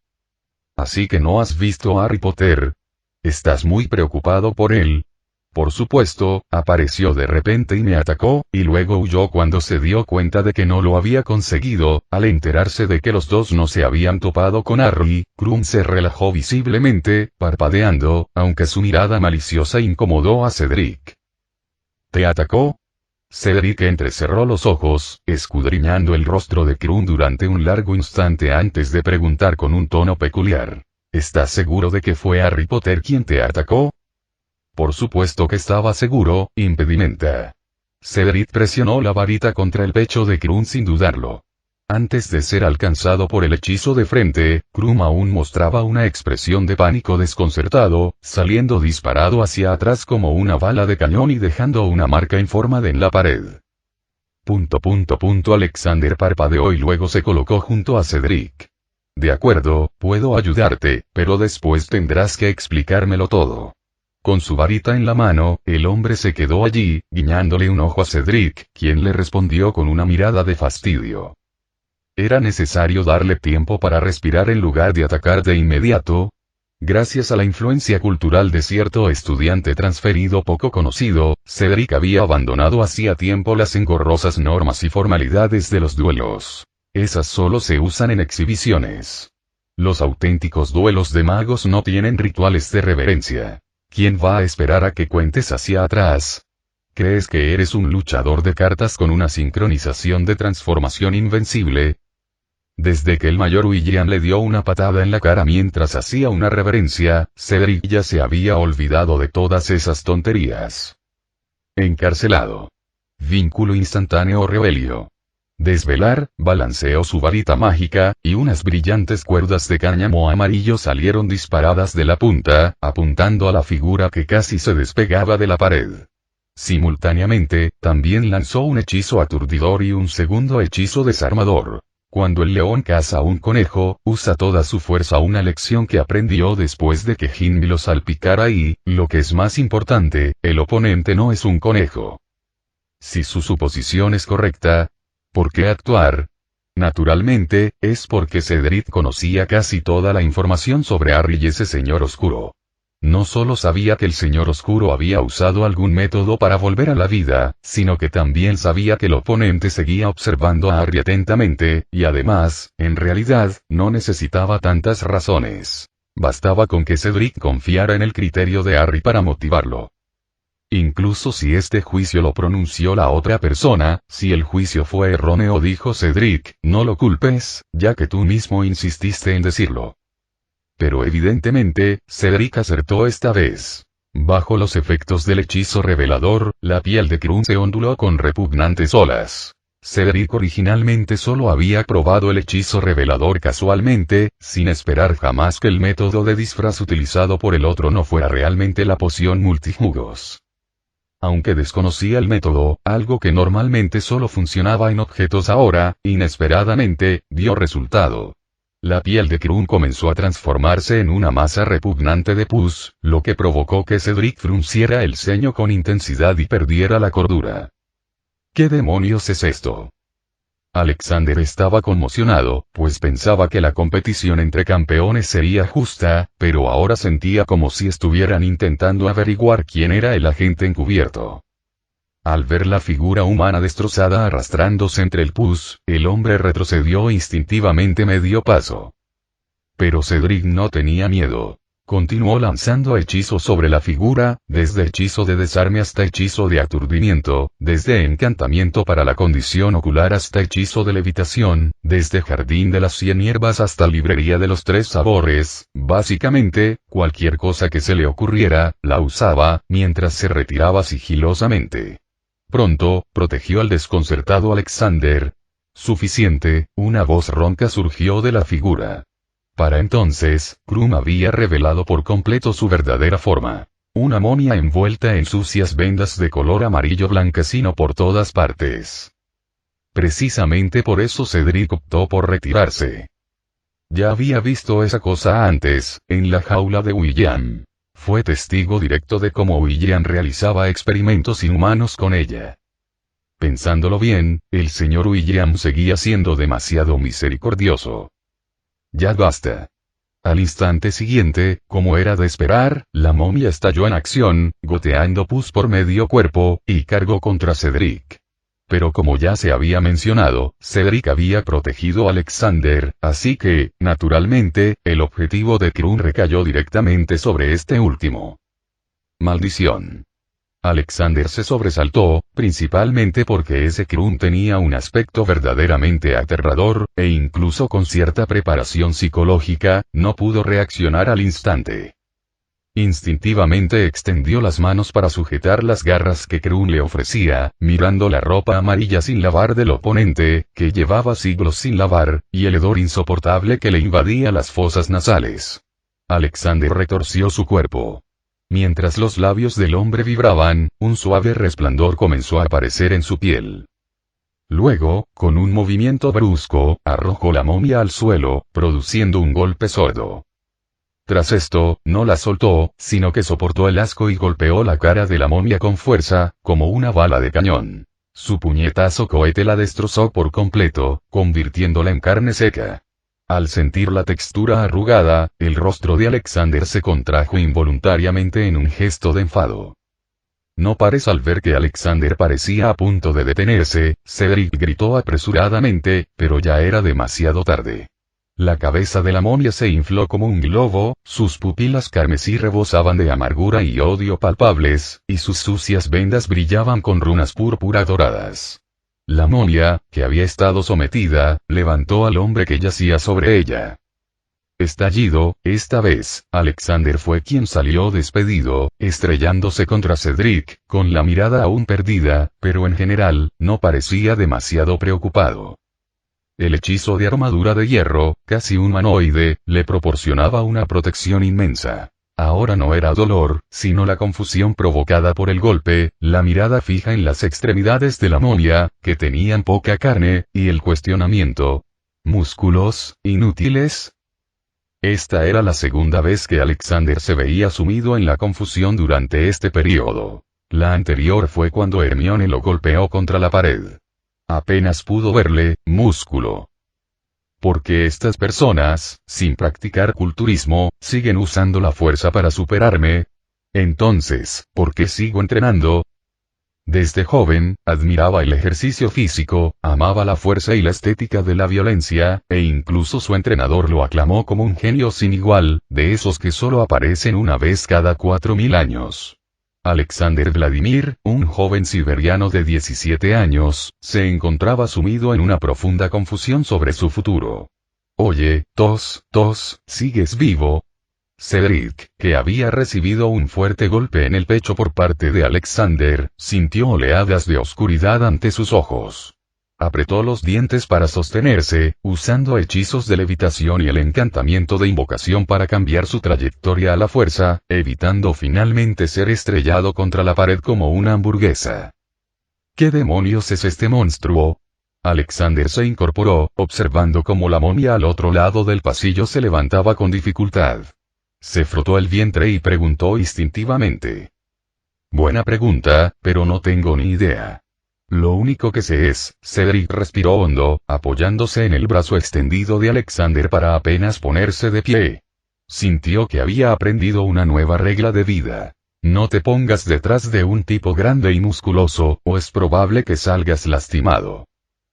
Así que no has visto a Harry Potter. ¿Estás muy preocupado por él? Por supuesto, apareció de repente y me atacó, y luego huyó cuando se dio cuenta de que no lo había conseguido. Al enterarse de que los dos no se habían topado con Harry, Krum se relajó visiblemente, parpadeando, aunque su mirada maliciosa incomodó a Cedric. ¿Te atacó? Cedric entrecerró los ojos, escudriñando el rostro de Krum durante un largo instante antes de preguntar con un tono peculiar. ¿Estás seguro de que fue Harry Potter quien te atacó? Por supuesto que estaba seguro, impedimenta. Cedric presionó la varita contra el pecho de Krum sin dudarlo. Antes de ser alcanzado por el hechizo de frente, Krum aún mostraba una expresión de pánico desconcertado, saliendo disparado hacia atrás como una bala de cañón y dejando una marca en forma de en la pared. Alexander parpadeó y luego se colocó junto a Cedric. De acuerdo, puedo ayudarte, pero después tendrás que explicármelo todo. Con su varita en la mano, el hombre se quedó allí, guiñándole un ojo a Cedric, quien le respondió con una mirada de fastidio. ¿Era necesario darle tiempo para respirar en lugar de atacar de inmediato? Gracias a la influencia cultural de cierto estudiante transferido poco conocido, Cedric había abandonado hacía tiempo las engorrosas normas y formalidades de los duelos. Esas solo se usan en exhibiciones. Los auténticos duelos de magos no tienen rituales de reverencia. ¿Quién va a esperar a que cuentes hacia atrás? ¿Crees que eres un luchador de cartas con una sincronización de transformación invencible? Desde que el mayor William le dio una patada en la cara mientras hacía una reverencia, Cedric ya se había olvidado de todas esas tonterías. Encarcelado. Vínculo instantáneo o rebelio. Desvelar, balanceó su varita mágica, y unas brillantes cuerdas de cáñamo amarillo salieron disparadas de la punta, apuntando a la figura que casi se despegaba de la pared. Simultáneamente, también lanzó un hechizo aturdidor y un segundo hechizo desarmador. Cuando el león caza a un conejo, usa toda su fuerza, una lección que aprendió después de que Jinmi lo salpicara y, lo que es más importante, el oponente no es un conejo. Si su suposición es correcta, ¿por qué actuar? Naturalmente, es porque Cedric conocía casi toda la información sobre Harry y ese señor oscuro. No solo sabía que el señor oscuro había usado algún método para volver a la vida, sino que también sabía que el oponente seguía observando a Harry atentamente, y además, en realidad, no necesitaba tantas razones. Bastaba con que Cedric confiara en el criterio de Harry para motivarlo. Incluso si este juicio lo pronunció la otra persona, si el juicio fue erróneo, dijo Cedric, no lo culpes, ya que tú mismo insististe en decirlo. Pero evidentemente, Cedric acertó esta vez. Bajo los efectos del hechizo revelador, la piel de Krum se onduló con repugnantes olas. Cedric originalmente solo había probado el hechizo revelador casualmente, sin esperar jamás que el método de disfraz utilizado por el otro no fuera realmente la poción multijugos. Aunque desconocía el método, algo que normalmente solo funcionaba en objetos ahora, inesperadamente, dio resultado. La piel de Krum comenzó a transformarse en una masa repugnante de pus, lo que provocó que Cedric frunciera el ceño con intensidad y perdiera la cordura. ¿Qué demonios es esto? Alexander estaba conmocionado, pues pensaba que la competición entre campeones sería justa, pero ahora sentía como si estuvieran intentando averiguar quién era el agente encubierto. Al ver la figura humana destrozada arrastrándose entre el pus, el hombre retrocedió instintivamente medio paso. Pero Cedric no tenía miedo. Continuó lanzando hechizos sobre la figura, desde hechizo de desarme hasta hechizo de aturdimiento, desde encantamiento para la condición ocular hasta hechizo de levitación, desde jardín de las 100 hierbas hasta librería de los 3 sabores, básicamente, cualquier cosa que se le ocurriera, la usaba, mientras se retiraba sigilosamente. Pronto, protegió al desconcertado Alexander. Suficiente, una voz ronca surgió de la figura. Para entonces, Krum había revelado por completo su verdadera forma. Una momia envuelta en sucias vendas de color amarillo blanquecino por todas partes. Precisamente por eso Cedric optó por retirarse. Ya había visto esa cosa antes, en la jaula de William. Fue testigo directo de cómo William realizaba experimentos inhumanos con ella. Pensándolo bien, el señor William seguía siendo demasiado misericordioso. Ya basta. Al instante siguiente, como era de esperar, la momia estalló en acción, goteando pus por medio cuerpo, y cargó contra Cedric. Pero como ya se había mencionado, Cedric había protegido a Alexander, así que, naturalmente, el objetivo de Krum recayó directamente sobre este último. Maldición. Alexander se sobresaltó, principalmente porque ese Krum tenía un aspecto verdaderamente aterrador, e incluso con cierta preparación psicológica, no pudo reaccionar al instante. Instintivamente extendió las manos para sujetar las garras que Krum le ofrecía, mirando la ropa amarilla sin lavar del oponente, que llevaba siglos sin lavar, y el hedor insoportable que le invadía las fosas nasales. Alexander retorció su cuerpo. Mientras los labios del hombre vibraban, un suave resplandor comenzó a aparecer en su piel. Luego, con un movimiento brusco, arrojó la momia al suelo, produciendo un golpe sordo. Tras esto, no la soltó, sino que soportó el asco y golpeó la cara de la momia con fuerza, como una bala de cañón. Su puñetazo cohete la destrozó por completo, convirtiéndola en carne seca. Al sentir la textura arrugada, el rostro de Alexander se contrajo involuntariamente en un gesto de enfado. No pares. Al ver que Alexander parecía a punto de detenerse, Cedric gritó apresuradamente, pero ya era demasiado tarde. La cabeza de la momia se infló como un globo, sus pupilas carmesí rebosaban de amargura y odio palpables, y sus sucias vendas brillaban con runas púrpura doradas. La momia, que había estado sometida, levantó al hombre que yacía sobre ella. Estallido, esta vez, Alexander fue quien salió despedido, estrellándose contra Cedric, con la mirada aún perdida, pero en general, no parecía demasiado preocupado. El hechizo de armadura de hierro, casi humanoide, le proporcionaba una protección inmensa. Ahora no era dolor, sino la confusión provocada por el golpe, la mirada fija en las extremidades de la momia, que tenían poca carne, y el cuestionamiento. ¿Músculos, inútiles? Esta era la segunda vez que Alexander se veía sumido en la confusión durante este periodo. La anterior fue cuando Hermione lo golpeó contra la pared. Apenas pudo verle, músculo. Porque estas personas, sin practicar culturismo, siguen usando la fuerza para superarme. Entonces, ¿por qué sigo entrenando? Desde joven, admiraba el ejercicio físico, amaba la fuerza y la estética de la violencia, e incluso su entrenador lo aclamó como un genio sin igual, de esos que solo aparecen una vez cada 4000 años. Alexander Vladimir, un joven siberiano de 17 años, se encontraba sumido en una profunda confusión sobre su futuro. Oye, Tos, ¿sigues vivo? Cedric, que había recibido un fuerte golpe en el pecho por parte de Alexander, sintió oleadas de oscuridad ante sus ojos. Apretó los dientes para sostenerse, usando hechizos de levitación y el encantamiento de invocación para cambiar su trayectoria a la fuerza, evitando finalmente ser estrellado contra la pared como una hamburguesa. ¿Qué demonios es este monstruo? Alexander se incorporó, observando cómo la momia al otro lado del pasillo se levantaba con dificultad. Se frotó el vientre y preguntó instintivamente. Buena pregunta, pero no tengo ni idea. Lo único que sé es, Cedric respiró hondo, apoyándose en el brazo extendido de Alexander para apenas ponerse de pie. Sintió que había aprendido una nueva regla de vida. No te pongas detrás de un tipo grande y musculoso, o es probable que salgas lastimado.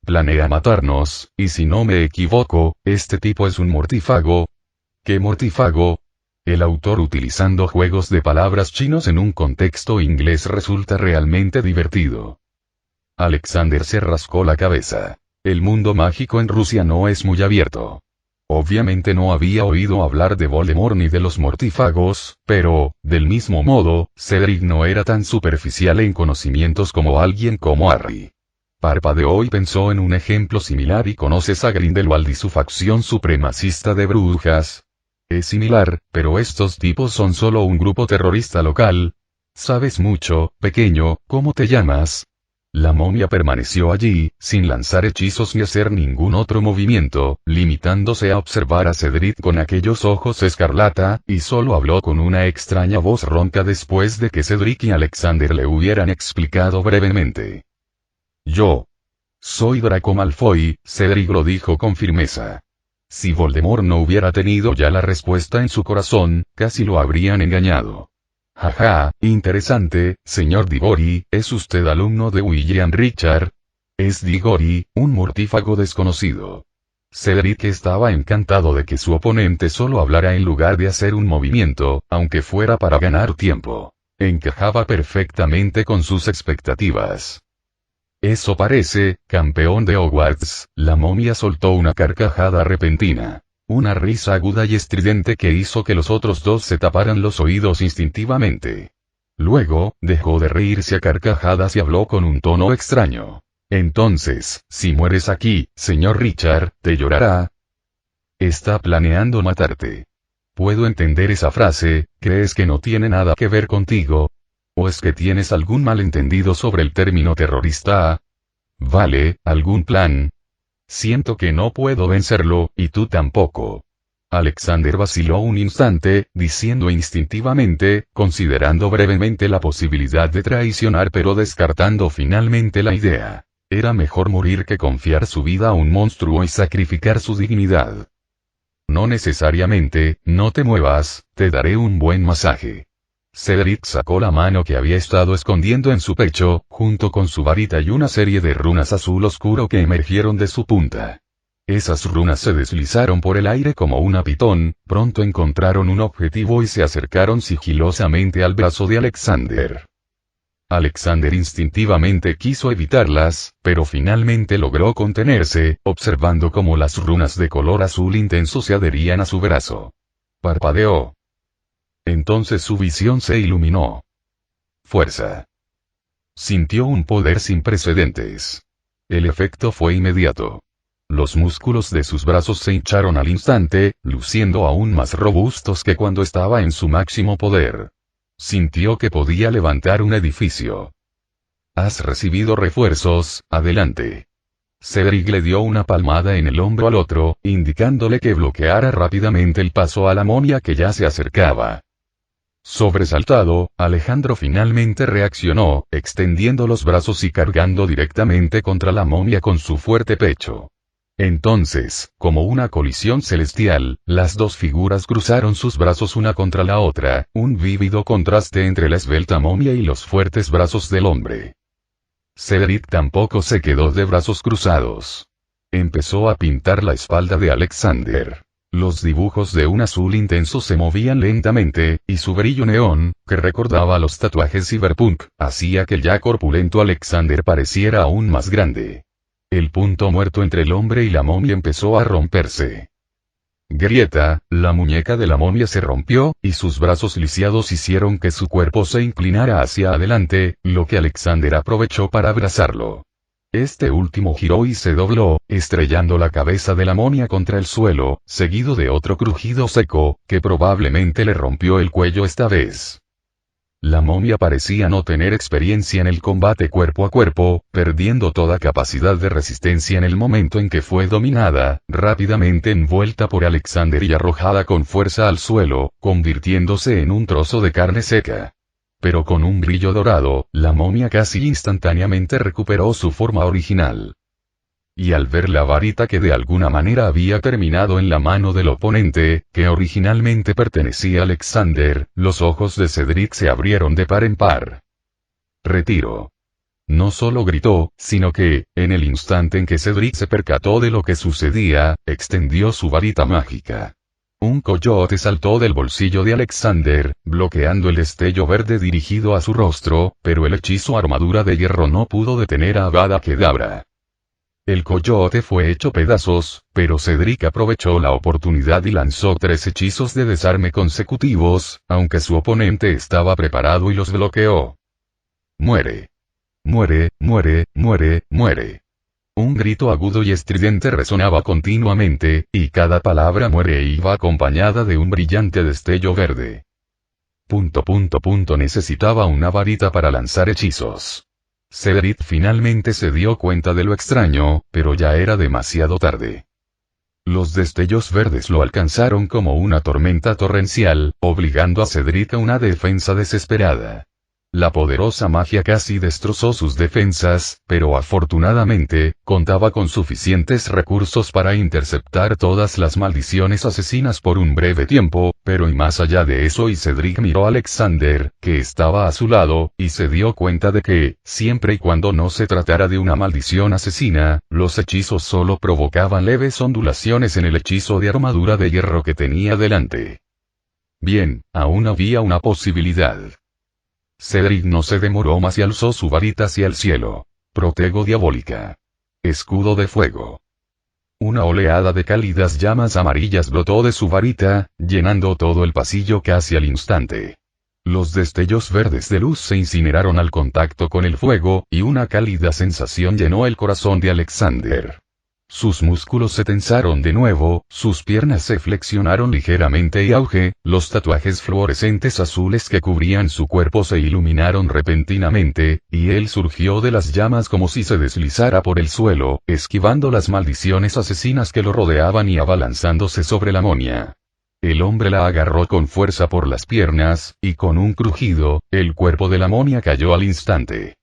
Planea matarnos, y si no me equivoco, este tipo es un mortífago. ¿Qué mortífago? El autor utilizando juegos de palabras chinos en un contexto inglés resulta realmente divertido. Alexander se rascó la cabeza. El mundo mágico en Rusia no es muy abierto. Obviamente no había oído hablar de Voldemort ni de los mortífagos, pero, del mismo modo, Cedric no era tan superficial en conocimientos como alguien como Harry. Parpadeó y pensó en un ejemplo similar. ¿Y conoces a Grindelwald y su facción supremacista de brujas? Es similar, pero estos tipos son solo un grupo terrorista local. Sabes mucho, pequeño, ¿cómo te llamas? La momia permaneció allí, sin lanzar hechizos ni hacer ningún otro movimiento, limitándose a observar a Cedric con aquellos ojos escarlata, y solo habló con una extraña voz ronca después de que Cedric y Alexander le hubieran explicado brevemente. Yo soy Draco Malfoy, Cedric lo dijo con firmeza. Si Voldemort no hubiera tenido ya la respuesta en su corazón, casi lo habrían engañado. Jaja, interesante, señor Diggory, ¿es usted alumno de William Richard? Es Diggory, un mortífago desconocido. Cedric estaba encantado de que su oponente solo hablara en lugar de hacer un movimiento, aunque fuera para ganar tiempo. Encajaba perfectamente con sus expectativas. Eso parece, campeón de Hogwarts. La momia soltó una carcajada repentina. Una risa aguda y estridente que hizo que los otros dos se taparan los oídos instintivamente. Luego, dejó de reírse a carcajadas y habló con un tono extraño. Entonces, si mueres aquí, señor Richard, ¿te llorará? Está planeando matarte. Puedo entender esa frase. ¿Crees que no tiene nada que ver contigo? ¿O es que tienes algún malentendido sobre el término terrorista? Vale, ¿algún plan? Siento que no puedo vencerlo, y tú tampoco. Alexander vaciló un instante, diciendo instintivamente, considerando brevemente la posibilidad de traicionar pero descartando finalmente la idea. Era mejor morir que confiar su vida a un monstruo y sacrificar su dignidad. No necesariamente, no te muevas, te daré un buen masaje. Cedric sacó la mano que había estado escondiendo en su pecho, junto con su varita y una serie de runas azul oscuro que emergieron de su punta. Esas runas se deslizaron por el aire como una pitón, pronto encontraron un objetivo y se acercaron sigilosamente al brazo de Alexander. Alexander instintivamente quiso evitarlas, pero finalmente logró contenerse, observando cómo las runas de color azul intenso se adherían a su brazo. Parpadeó. Entonces su visión se iluminó. Fuerza. Sintió un poder sin precedentes. El efecto fue inmediato. Los músculos de sus brazos se hincharon al instante, luciendo aún más robustos que cuando estaba en su máximo poder. Sintió que podía levantar un edificio. Has recibido refuerzos, adelante. Cedric le dio una palmada en el hombro al otro, indicándole que bloqueara rápidamente el paso a la momia que ya se acercaba. Sobresaltado, Alejandro finalmente reaccionó, extendiendo los brazos y cargando directamente contra la momia con su fuerte pecho. Entonces, como una colisión celestial, las dos figuras cruzaron sus brazos una contra la otra, un vívido contraste entre la esbelta momia y los fuertes brazos del hombre. Cedric tampoco se quedó de brazos cruzados. Empezó a pintar la espalda de Alexander. Los dibujos de un azul intenso se movían lentamente, y su brillo neón, que recordaba los tatuajes cyberpunk, hacía que el ya corpulento Alexander pareciera aún más grande. El punto muerto entre el hombre y la momia empezó a romperse. Grieta, la muñeca de la momia se rompió, y sus brazos lisiados hicieron que su cuerpo se inclinara hacia adelante, lo que Alexander aprovechó para abrazarlo. Este último giró y se dobló, estrellando la cabeza de la momia contra el suelo, seguido de otro crujido seco, que probablemente le rompió el cuello esta vez. La momia parecía no tener experiencia en el combate cuerpo a cuerpo, perdiendo toda capacidad de resistencia en el momento en que fue dominada, rápidamente envuelta por Alexander y arrojada con fuerza al suelo, convirtiéndose en un trozo de carne seca. Pero con un brillo dorado, la momia casi instantáneamente recuperó su forma original. Y al ver la varita que de alguna manera había terminado en la mano del oponente, que originalmente pertenecía a Alexander, los ojos de Cedric se abrieron de par en par. Retiro. No solo gritó, sino que, en el instante en que Cedric se percató de lo que sucedía, extendió su varita mágica. Un coyote saltó del bolsillo de Alexander, bloqueando el destello verde dirigido a su rostro, pero el hechizo armadura de hierro no pudo detener a Avada Kedavra. El coyote fue hecho pedazos, pero Cedric aprovechó la oportunidad y lanzó 3 hechizos de desarme consecutivos, aunque su oponente estaba preparado y los bloqueó. Muere. Muere, muere, muere, muere. Un grito agudo y estridente resonaba continuamente, y cada palabra muere iba acompañada de un brillante destello verde. Necesitaba una varita para lanzar hechizos. Cedric finalmente se dio cuenta de lo extraño, pero ya era demasiado tarde. Los destellos verdes lo alcanzaron como una tormenta torrencial, obligando a Cedric a una defensa desesperada. La poderosa magia casi destrozó sus defensas, pero afortunadamente, contaba con suficientes recursos para interceptar todas las maldiciones asesinas por un breve tiempo, pero y más allá de eso y Cedric miró a Alexander, que estaba a su lado, y se dio cuenta de que, siempre y cuando no se tratara de una maldición asesina, los hechizos solo provocaban leves ondulaciones en el hechizo de armadura de hierro que tenía delante. Bien, aún había una posibilidad. Cedric no se demoró más y alzó su varita hacia el cielo. Protego diabólica. Escudo de fuego. Una oleada de cálidas llamas amarillas brotó de su varita, llenando todo el pasillo casi al instante. Los destellos verdes de luz se incineraron al contacto con el fuego, y una cálida sensación llenó el corazón de Alexander. Sus músculos se tensaron de nuevo, sus piernas se flexionaron ligeramente y auge, los tatuajes fluorescentes azules que cubrían su cuerpo se iluminaron repentinamente, y él surgió de las llamas como si se deslizara por el suelo, esquivando las maldiciones asesinas que lo rodeaban y abalanzándose sobre la momia. El hombre la agarró con fuerza por las piernas, y con un crujido, el cuerpo de la momia cayó al instante.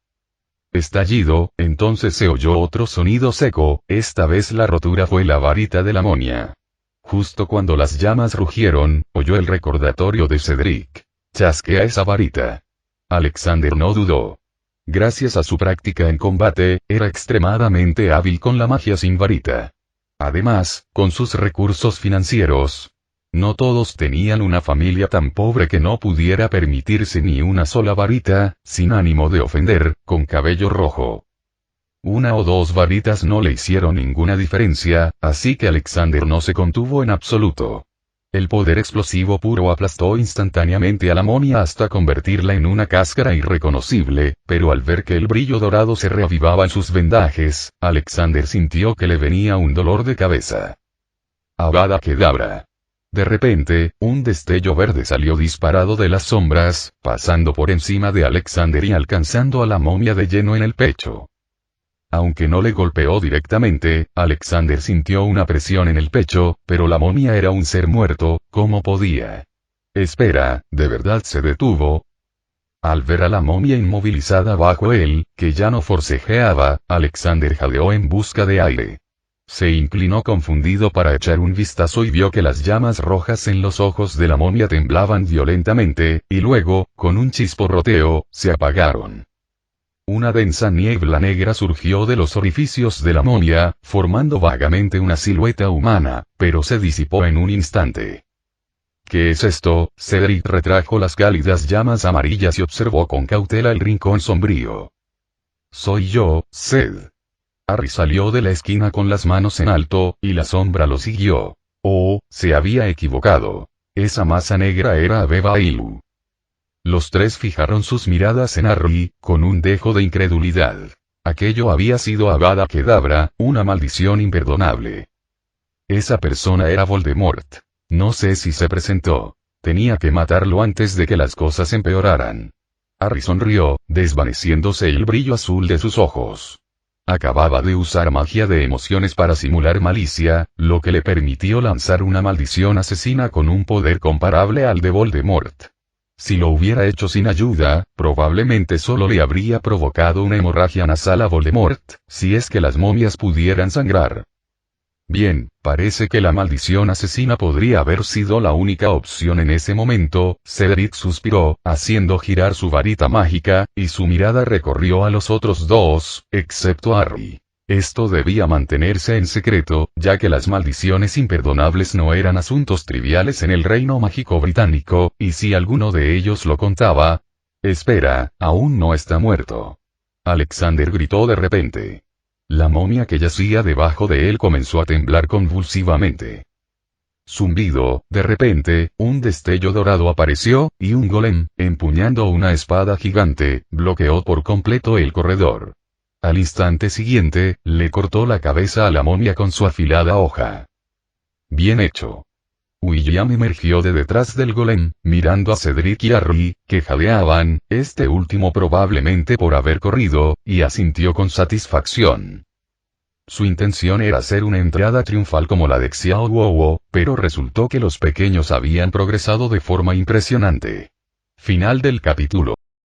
Estallido, entonces se oyó otro sonido seco, esta vez la rotura fue la varita de la momia. Justo cuando las llamas rugieron, oyó el recordatorio de Cedric. Chasquea esa varita. Alexander no dudó. Gracias a su práctica en combate, era extremadamente hábil con la magia sin varita. Además, con sus recursos financieros, no todos tenían una familia tan pobre que no pudiera permitirse ni una sola varita, sin ánimo de ofender, con cabello rojo. 1 o 2 varitas no le hicieron ninguna diferencia, así que Alexander no se contuvo en absoluto. El poder explosivo puro aplastó instantáneamente a la momia hasta convertirla en una cáscara irreconocible, pero al ver que el brillo dorado se reavivaba en sus vendajes, Alexander sintió que le venía un dolor de cabeza. Avada Kedavra. De repente, un destello verde salió disparado de las sombras, pasando por encima de Alexander y alcanzando a la momia de lleno en el pecho. Aunque no le golpeó directamente, Alexander sintió una presión en el pecho, pero la momia era un ser muerto, ¿cómo podía? Espera, ¿de verdad se detuvo? Al ver a la momia inmovilizada bajo él, que ya no forcejeaba, Alexander jadeó en busca de aire. Se inclinó confundido para echar un vistazo y vio que las llamas rojas en los ojos de la momia temblaban violentamente, y luego, con un chisporroteo, se apagaron. Una densa niebla negra surgió de los orificios de la momia, formando vagamente una silueta humana, pero se disipó en un instante. ¿Qué es esto? Cedric retrajo las cálidas llamas amarillas y observó con cautela el rincón sombrío. Soy yo, Ced. Harry salió de la esquina con las manos en alto, y la sombra lo siguió. Oh, se había equivocado. Esa masa negra era Abebailú. Los tres fijaron sus miradas en Harry, con un dejo de incredulidad. Aquello había sido Avada Kedavra, una maldición imperdonable. Esa persona era Voldemort. No sé si se presentó. Tenía que matarlo antes de que las cosas empeoraran. Harry sonrió, desvaneciéndose el brillo azul de sus ojos. Acababa de usar magia de emociones para simular malicia, lo que le permitió lanzar una maldición asesina con un poder comparable al de Voldemort. Si lo hubiera hecho sin ayuda, probablemente solo le habría provocado una hemorragia nasal a Voldemort, si es que las momias pudieran sangrar. Bien, parece que la maldición asesina podría haber sido la única opción en ese momento. Cedric suspiró, haciendo girar su varita mágica, y su mirada recorrió a los otros dos, excepto a Harry. Esto debía mantenerse en secreto, ya que las maldiciones imperdonables no eran asuntos triviales en el reino mágico británico, y si alguno de ellos lo contaba... Espera, aún no está muerto. Alexander gritó de repente. La momia que yacía debajo de él comenzó a temblar convulsivamente. Zumbido, de repente, un destello dorado apareció, y un golem, empuñando una espada gigante, bloqueó por completo el corredor. Al instante siguiente, le cortó la cabeza a la momia con su afilada hoja. Bien hecho. William emergió de detrás del golem, mirando a Cedric y Harry, que jadeaban, este último probablemente por haber corrido, y asintió con satisfacción. Su intención era hacer una entrada triunfal como la de Xiao Luo, pero resultó que los pequeños habían progresado de forma impresionante. Final del capítulo.